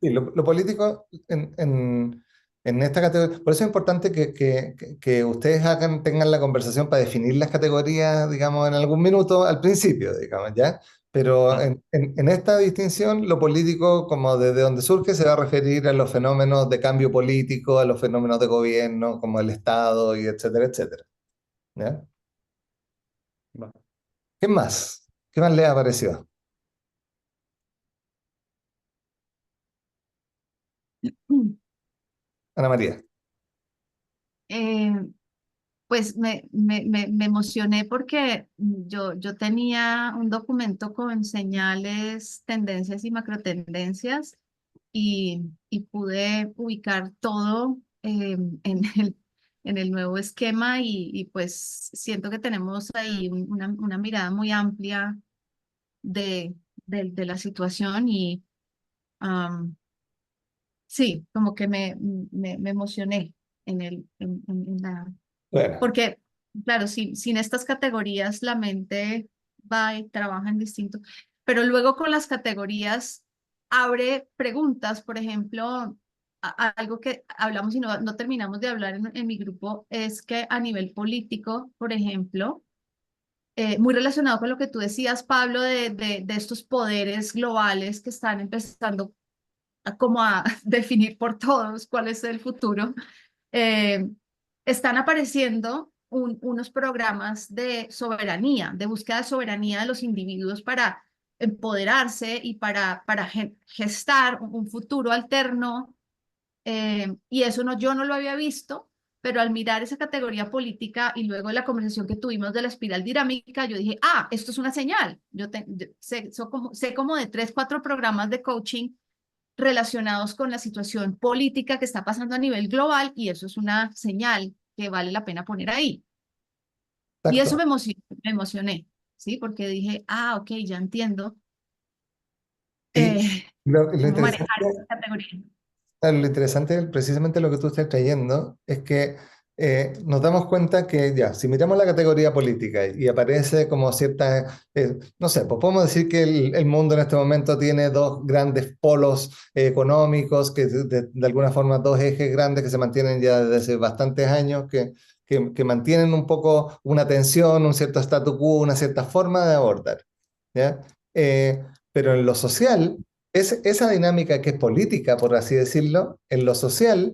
Sí, lo político en esta categoría, por eso es importante que ustedes tengan la conversación para definir las categorías, digamos, en algún minuto al principio, digamos, ¿ya? Pero Ah, en esta distinción, lo político, como desde donde surge, se va a referir a los fenómenos de cambio político, a los fenómenos de gobierno, como el Estado, y etcétera, etcétera. ¿Ya? va. ¿Qué más? ¿Qué más les ha parecido? Ana María. Eh, Pues me emocioné porque yo tenía un documento con señales, tendencias y macrotendencias y pude ubicar todo en el nuevo esquema y pues siento que tenemos ahí una mirada muy amplia de la situación y sí, como que me emocioné en la Bueno, porque, claro, sin estas categorías la mente va y trabaja en distinto, pero luego con las categorías abre preguntas, por ejemplo, algo que hablamos y no terminamos de hablar en mi grupo es que a nivel político, por ejemplo, muy relacionado con lo que tú decías, Pablo, de estos poderes globales que están empezando como a definir por todos cuál es el futuro. están apareciendo unos programas de soberanía, de búsqueda de soberanía de los individuos para empoderarse y para gestar un futuro alterno. Y eso no, yo no lo había visto, pero al mirar esa categoría política y luego de la conversación que tuvimos de la espiral dinámica, yo dije, ah, esto es una señal. Yo sé como de 3, 4 programas de coaching relacionados con la situación política que está pasando a nivel global y eso es una señal que vale la pena poner ahí. Y eso Exacto. me emocioné, ¿sí? Porque dije, ah, ok, ya entiendo Y lo cómo manejar interesante, esa categoría. claro, lo interesante, precisamente lo que tú estás trayendo, es que nos damos cuenta que ya, si miramos la categoría política y aparece como cierta, no sé, pues podemos decir que el mundo en este momento tiene dos grandes polos económicos, que de alguna forma dos ejes grandes que se mantienen ya desde hace bastantes años, que mantienen un poco una tensión, un cierto statu quo, una cierta forma de abordar, ¿ya? Pero en lo social esa dinámica que es política, por así decirlo, en lo social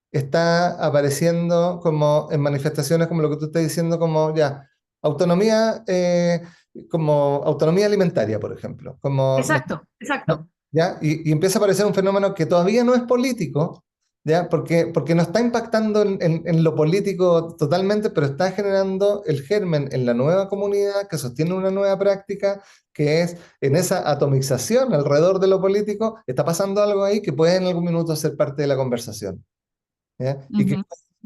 está apareciendo como en manifestaciones como lo que tú estás diciendo, como ya, autonomía, como autonomía alimentaria, por ejemplo, como, Exacto, exacto. ¿ya? Y empieza a aparecer un fenómeno que todavía no es político, ¿ya? Porque no está impactando en lo político totalmente, pero está generando el germen en la nueva comunidad que sostiene una nueva práctica, que es en esa atomización alrededor de lo político, está pasando algo ahí que puede en algún minuto ser parte de la conversación. ¿Ya? Ujú.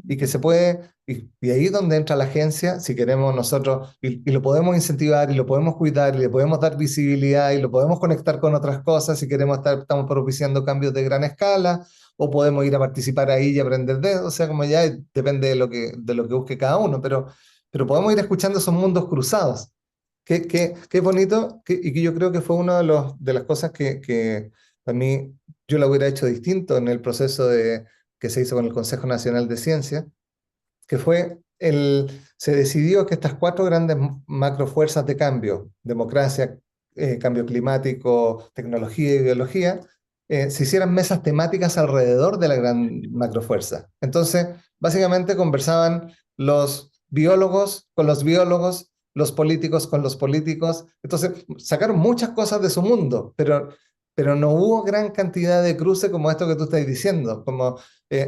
Y que se puede, y ahí es donde entra la agencia, si queremos nosotros, y lo podemos incentivar, y lo podemos cuidar, y le podemos dar visibilidad, y lo podemos conectar con otras cosas, si queremos estamos propiciando cambios de gran escala, o podemos ir a participar ahí y aprender de eso, o sea, como ya depende de lo que busque cada uno, pero podemos ir escuchando esos mundos cruzados. Qué bonito, y que yo creo que fue una de las cosas que para mí yo lo hubiera hecho distinto en el proceso que se hizo con el Consejo Nacional de Ciencia, que fue se decidió que estas cuatro grandes macrofuerzas de cambio, democracia, cambio climático, tecnología y biología, se hicieran mesas temáticas alrededor de la gran macrofuerza. Entonces, básicamente conversaban los biólogos con los biólogos, los políticos con los políticos. Entonces, sacaron muchas cosas de su mundo, pero no hubo gran cantidad de cruce como esto que tú estás diciendo, como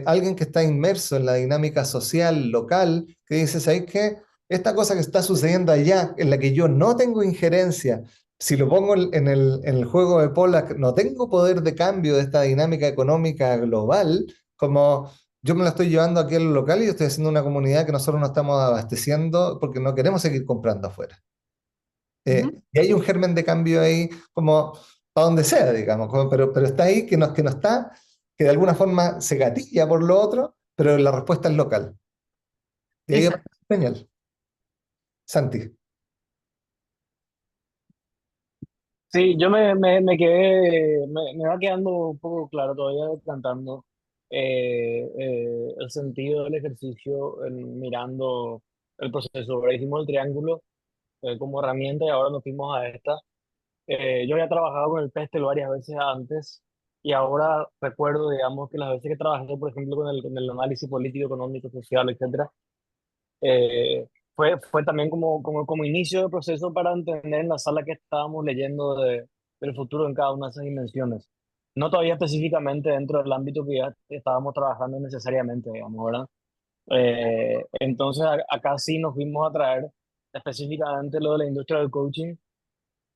alguien que está inmerso en la dinámica social local, que dice, ¿sabes qué? Esta cosa que está sucediendo allá, en la que yo no tengo injerencia, si lo pongo en el juego de Pollack, no tengo poder de cambio de esta dinámica económica global, como yo me lo estoy llevando aquí al local y yo estoy haciendo una comunidad que nosotros no estamos abasteciendo porque no queremos seguir comprando afuera. Ujú. Y hay un germen de cambio ahí como para donde sea, digamos, pero está ahí que no está, que de alguna forma se gatilla por lo otro, pero la respuesta es local. Y ahí aparece Exacto. la señal. Santi. Sí, yo me quedé, me va quedando un poco claro todavía cantando el sentido del ejercicio mirando el proceso. Ahora hicimos el triángulo como herramienta y ahora nos fuimos a esta. Yo había trabajado con el pestel varias veces antes y ahora recuerdo, digamos, que las veces que trabajé, por ejemplo, con el análisis político, económico, social, etcétera, eh, fue también como inicio de proceso para entender en la sala que estábamos leyendo del futuro en cada una de esas dimensiones. No todavía específicamente dentro del ámbito que ya estábamos trabajando necesariamente, digamos, ¿verdad? Entonces acá sí nos fuimos a traer específicamente lo de la industria del coaching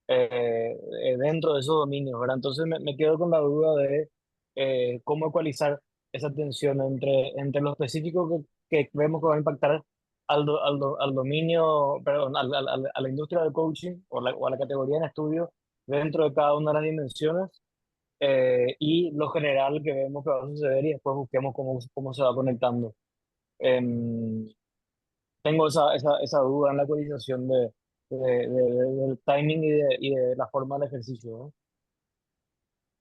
dentro de esos dominios, ¿verdad? Entonces me quedo con la duda de cómo ecualizar esa tensión entre lo específico que vemos que va a impactar al dominio, perdón, a la industria del coaching o a la categoría en estudio dentro de cada una de las dimensiones y lo general que vemos que va a suceder y después busquemos cómo se va conectando. Em, Tengo esa duda en la actualización del timing y de la forma del ejercicio, ¿no?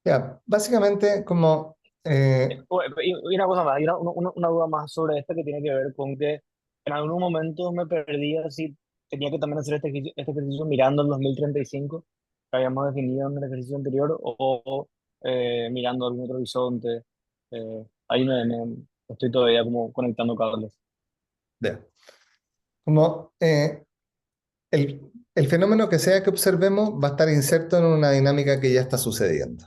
Ya, básicamente como... Y una cosa más, y una duda más sobre esta que tiene que ver con que en algún momento me perdía si tenía que también hacer este ejercicio mirando el 2035 que habíamos definido en el ejercicio anterior o mirando algún otro horizonte. Ahí estoy todavía como conectando cables. Ya. Como el fenómeno que sea que observemos va a estar inserto en una dinámica que ya está sucediendo.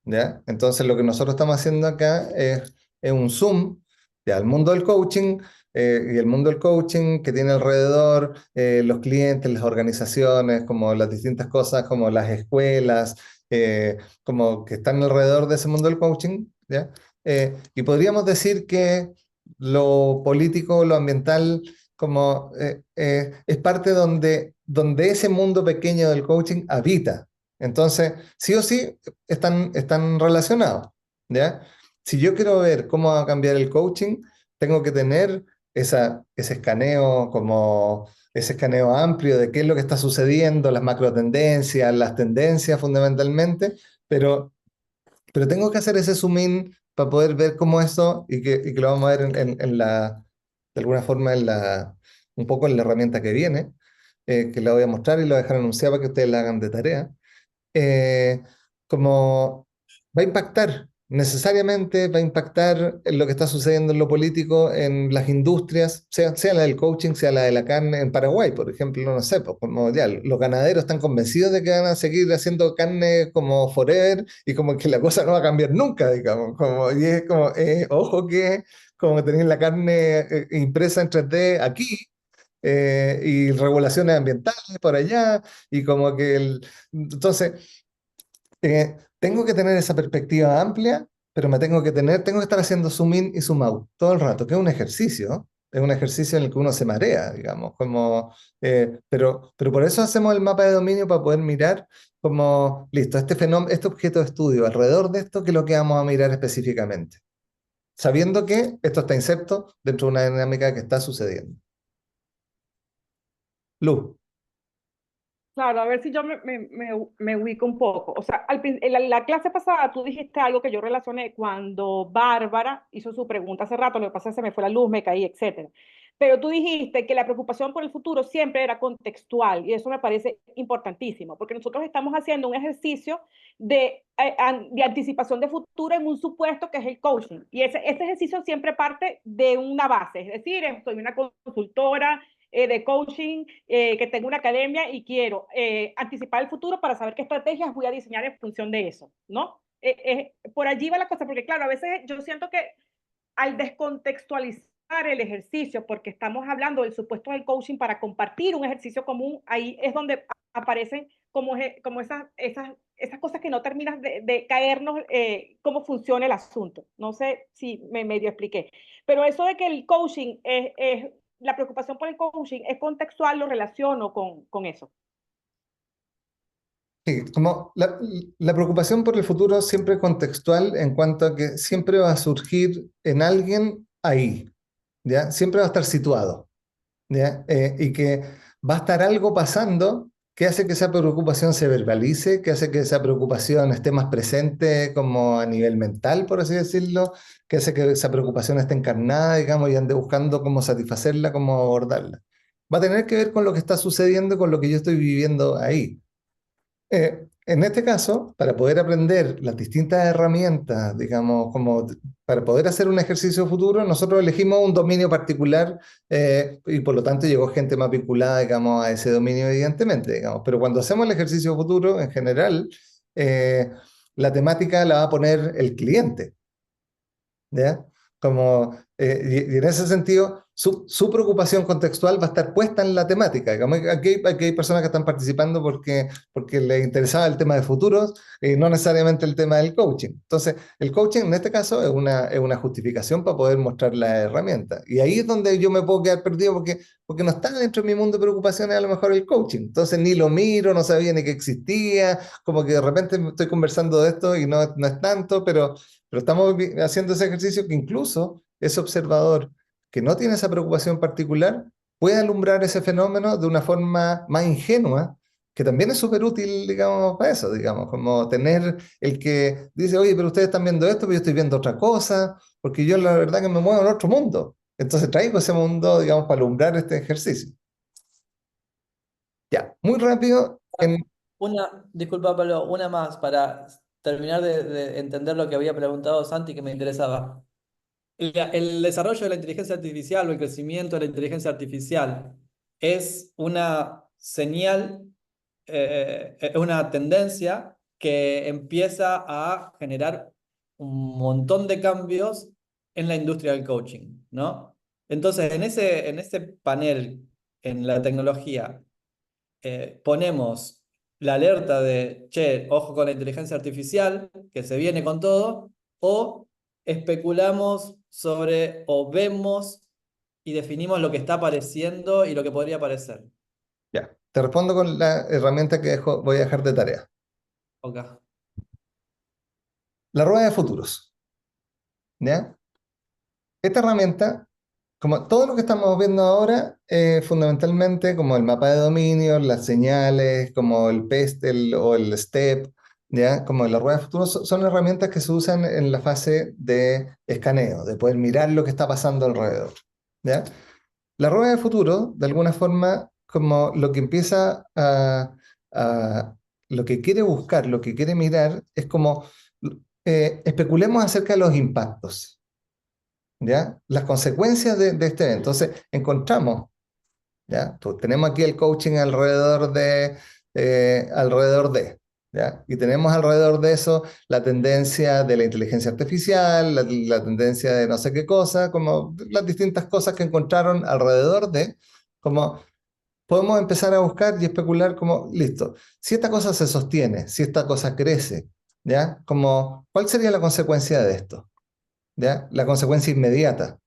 ¿Ya? Entonces lo que nosotros estamos haciendo acá es un zoom ya, al mundo del coaching y el mundo del coaching que tiene alrededor los clientes, las organizaciones, como las distintas cosas, como las escuelas, como que están alrededor de ese mundo del coaching, ¿ya? Y podríamos decir que lo político, lo ambiental, como es parte donde ese mundo pequeño del coaching habita. Entonces, sí o sí, están relacionados, ¿ya? Si yo quiero ver cómo va a cambiar el coaching, tengo que tener ese escaneo, como ese escaneo amplio de qué es lo que está sucediendo, las macro tendencias, las tendencias fundamentalmente, pero tengo que hacer ese zoom in para poder ver cómo eso, y que lo vamos a ver de alguna forma un poco en la herramienta que viene, que la voy a mostrar y la voy a dejar anunciada para que ustedes la hagan de tarea. eh, Como va a impactar, necesariamente va a impactar en lo que está sucediendo en lo político, en las industrias, sea la del coaching, sea la de la carne. En Paraguay, por ejemplo, no sé, pues, como ya los ganaderos están convencidos de que van a seguir haciendo carne como forever y como que la cosa no va a cambiar nunca, digamos, y es como, ojo que como tenéis la carne impresa en 3D aquí, y regulaciones ambientales por allá, y como que entonces, tengo que tener esa perspectiva amplia, pero tengo que estar haciendo zoom in y zoom out todo el rato, que es un ejercicio en el que uno se marea, digamos, pero por eso hacemos el mapa de dominio para poder mirar como, listo, este fenómeno, este objeto de estudio, alrededor de esto, ¿qué es lo que vamos a mirar específicamente? Sabiendo que esto está inserto dentro de una dinámica que está sucediendo. Luz. Claro, a ver si yo me ubico un poco. O sea, en la clase pasada tú dijiste algo que yo relacioné cuando Bárbara hizo su pregunta hace rato, lo que pasa es que se me fue la luz, me caí, etcétera. Pero tú dijiste que la preocupación por el futuro siempre era contextual y eso me parece importantísimo, porque nosotros estamos haciendo un ejercicio de anticipación de futuro en un supuesto que es el coaching. Y este ejercicio siempre parte de una base, es decir, soy una consultora de coaching, que tengo una academia y quiero anticipar el futuro para saber qué estrategias voy a diseñar en función de eso, ¿no? Por allí va la cosa, porque claro, a veces yo siento que al descontextualizar el ejercicio, porque estamos hablando del supuesto del coaching para compartir un ejercicio común, ahí es donde aparecen como esas cosas que no terminas de caernos, cómo funciona el asunto. No sé si me medio expliqué, pero eso de que el coaching la preocupación por el coaching es contextual, lo relaciono con eso. Sí, como la preocupación por el futuro siempre es contextual en cuanto a que siempre va a surgir en alguien ahí, ¿ya? Siempre va a estar situado, ¿ya? Y que va a estar algo pasando que hace que esa preocupación se verbalice, que hace que esa preocupación esté más presente como a nivel mental, por así decirlo, que hace que esa preocupación esté encarnada, digamos, y ande buscando cómo satisfacerla, cómo abordarla. Va a tener que ver con lo que está sucediendo, con lo que yo estoy viviendo ahí. En este caso, para poder aprender las distintas herramientas, digamos, para poder hacer un ejercicio futuro, nosotros elegimos un dominio particular, y por lo tanto llegó gente más vinculada, digamos, a ese dominio, evidentemente, digamos. Pero cuando hacemos el ejercicio futuro, en general, eh, la temática la va a poner el cliente, ¿ya? Y en ese sentido, su preocupación contextual va a estar puesta en la temática. Digamos, aquí hay personas que están participando porque les interesaba el tema de futuros y no necesariamente el tema del coaching. Entonces, el coaching en este caso es una justificación para poder mostrar la herramienta. Y ahí es donde yo me puedo quedar perdido porque no está dentro de mi mundo de preocupaciones a lo mejor el coaching. Entonces, ni lo miro, no sabía ni que existía, como que de repente estoy conversando de esto y no es tanto, pero estamos haciendo ese ejercicio que incluso ese observador que no tiene esa preocupación particular puede alumbrar ese fenómeno de una forma más ingenua, que también es súper útil, digamos, para eso, digamos, como tener el que dice, oye, pero ustedes están viendo esto, pero yo estoy viendo otra cosa, porque yo la verdad que me muevo en otro mundo. Entonces traigo ese mundo, digamos, para alumbrar este ejercicio. Ya, muy rápido. Disculpa, Pablo, una más para terminar de entender lo que había preguntado Santi que me interesaba. el desarrollo de la inteligencia artificial o el crecimiento de la inteligencia artificial es una señal, es una tendencia que empieza a generar un montón de cambios en la industria del coaching, ¿no? Entonces, en ese panel, en la tecnología, ponemos la alerta de, che, ojo con la inteligencia artificial, que se viene con todo, o especulamos sobre, o vemos y definimos lo que está apareciendo y lo que podría aparecer. Ya, te respondo con la herramienta que voy a dejar de tarea. Ok. La rueda de futuros. ¿Ya? Esta herramienta, como todo lo que estamos viendo ahora, fundamentalmente como el mapa de dominio, las señales, como el PESTEL o el STEP, ¿ya? Como la rueda de futuros, son herramientas que se usan en la fase de escaneo, de poder mirar lo que está pasando alrededor, ¿ya? La rueda de futuro, de alguna forma, como lo que empieza lo que quiere buscar, lo que quiere mirar, es como especulemos acerca de los impactos, ¿ya? Las consecuencias de este evento. Entonces, encontramos, ¿ya? Pues tenemos aquí el coaching alrededor de, ¿ya? Y tenemos alrededor de eso la tendencia de la inteligencia artificial, la tendencia de no sé qué cosa, como las distintas cosas que encontraron alrededor de, como podemos empezar a buscar y especular como, listo, si esta cosa se sostiene, si esta cosa crece, ¿ya? Como, ¿cuál sería la consecuencia de esto? ¿Ya? La consecuencia inmediata,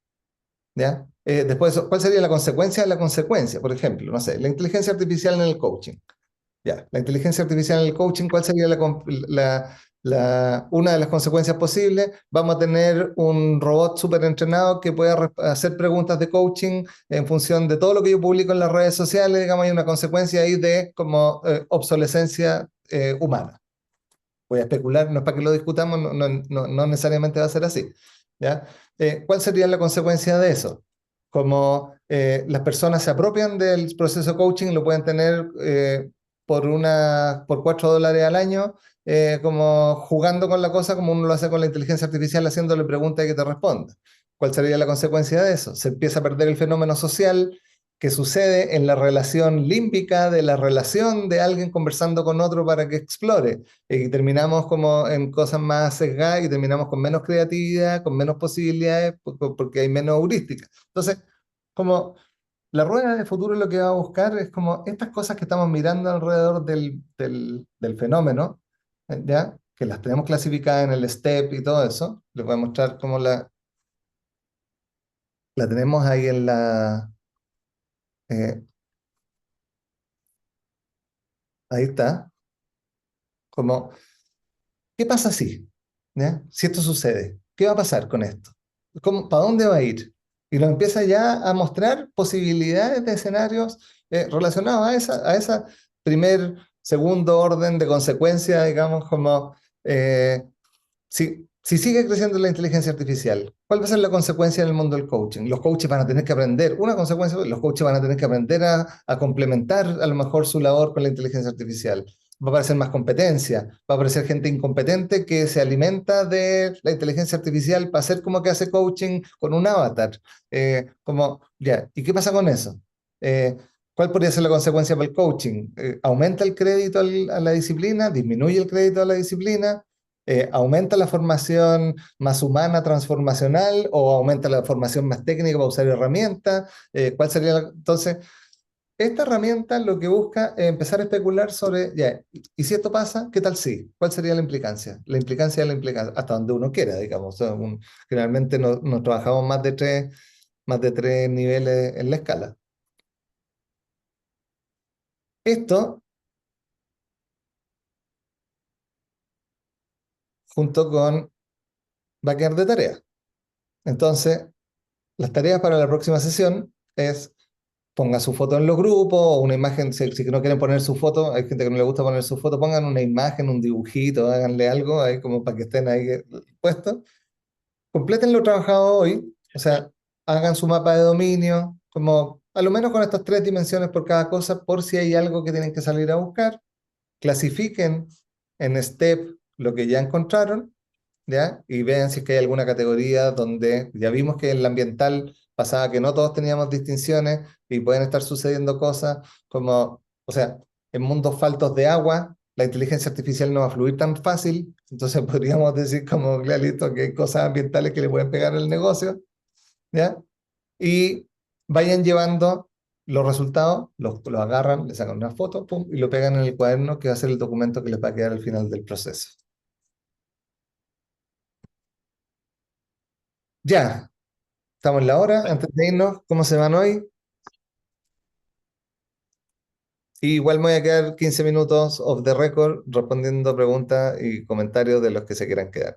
¿ya? Después, ¿cuál sería la consecuencia de la consecuencia? Por ejemplo, no sé, la inteligencia artificial en el coaching. Ya, la inteligencia artificial en el coaching, ¿cuál sería una de las consecuencias posibles? Vamos a tener un robot súper entrenado que pueda hacer preguntas de coaching en función de todo lo que yo publico en las redes sociales. Digamos, hay una consecuencia ahí de como obsolescencia humana. Voy a especular, no es para que lo discutamos, no necesariamente va a ser así, ¿ya? ¿Cuál sería la consecuencia de eso? Como las personas se apropian del proceso coaching, lo pueden tener por $4 al año, como jugando con la cosa, como uno lo hace con la inteligencia artificial, haciéndole preguntas y que te responda. ¿Cuál sería la consecuencia de eso? Se empieza a perder el fenómeno social que sucede en la relación límbica de la relación de alguien conversando con otro para que explore. Y terminamos como en cosas más sesgadas y terminamos con menos creatividad, con menos posibilidades, porque hay menos heurística. Entonces, como la rueda de futuro lo que va a buscar es como estas cosas que estamos mirando alrededor del fenómeno, ¿ya? Que las tenemos clasificadas en el STEP y todo eso. Les voy a mostrar cómo la tenemos ahí en eh, ahí está. Como, ¿qué pasa si? ¿Ya? Si esto sucede, ¿qué va a pasar con esto? ¿Para dónde va a ir? Y nos empieza ya a mostrar posibilidades de escenarios relacionados a esa primer, segundo orden de consecuencia, digamos, como si sigue creciendo la inteligencia artificial, ¿cuál va a ser la consecuencia en el mundo del coaching? Los coaches van a tener que aprender, una consecuencia, los coaches van a tener que aprender a complementar a lo mejor su labor con la inteligencia artificial. Va a aparecer más competencia, va a aparecer gente incompetente que se alimenta de la inteligencia artificial para hacer como que hace coaching con un avatar. Ya, ¿y qué pasa con eso? ¿Cuál podría ser la consecuencia para el coaching? ¿Aumenta el crédito a la disciplina? ¿Disminuye el crédito a la disciplina? ¿Aumenta la formación más humana, transformacional, o aumenta la formación más técnica para usar herramientas? ¿Cuál sería entonces, esta herramienta lo que busca es empezar a especular sobre, ya, y si esto pasa, ¿qué tal si? ¿Cuál sería la implicancia? La implicancia de la implicancia, hasta donde uno quiera, digamos. O sea, generalmente no trabajamos más de tres niveles en la escala. Esto, junto con, va a quedar de tarea. Entonces, las tareas para la próxima sesión es ponga su foto en los grupos, o una imagen, si no quieren poner su foto, hay gente que no le gusta poner su foto, pongan una imagen, un dibujito, háganle algo ahí como para que estén ahí puestos. Completen lo trabajado hoy, o sea, hagan su mapa de dominio, como a lo menos con estas 3 dimensiones por cada cosa, por si hay algo que tienen que salir a buscar. Clasifiquen en STEP lo que ya encontraron ¿ya? Y vean si es que hay alguna categoría donde ya vimos que en la ambiental pasaba que no todos teníamos distinciones y pueden estar sucediendo cosas como, o sea, en mundos faltos de agua, la inteligencia artificial no va a fluir tan fácil, entonces podríamos decir como, claro, listo, que hay cosas ambientales que le pueden pegar al negocio, ¿ya? Y vayan llevando los resultados, los agarran, le sacan una foto, pum, y lo pegan en el cuaderno que va a ser el documento que les va a quedar al final del proceso. Ya, estamos en la hora, antes de irnos, ¿cómo se van hoy? Y igual me voy a quedar 15 minutos off the record respondiendo preguntas y comentarios de los que se quieran quedar.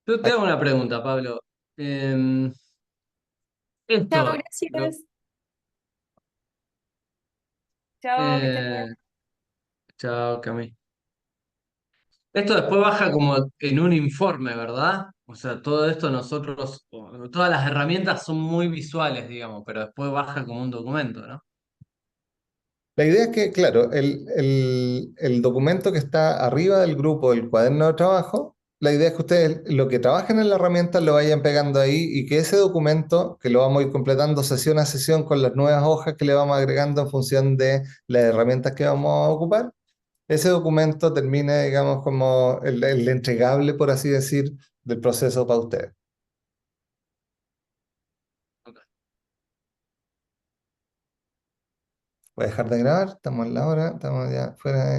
Yo te hago una pregunta, Pablo. Em, Chao, esto, gracias. Chao, que estés eh, bien. chao, Cami. Esto después baja como en un informe, ¿verdad? O sea, todo esto nosotros, todas las herramientas son muy visuales, digamos, pero después baja como un documento, ¿no? La idea es que, claro, el documento que está arriba del grupo, el cuaderno de trabajo, la idea es que ustedes lo que trabajen en la herramienta lo vayan pegando ahí y que ese documento, que lo vamos a ir completando sesión a sesión con las nuevas hojas que le vamos agregando en función de las herramientas que vamos a ocupar, ese documento termine, digamos, como el entregable, por así decir, del proceso para ustedes. Ok. Voy a dejar de grabar, estamos en la hora, estamos ya fuera de...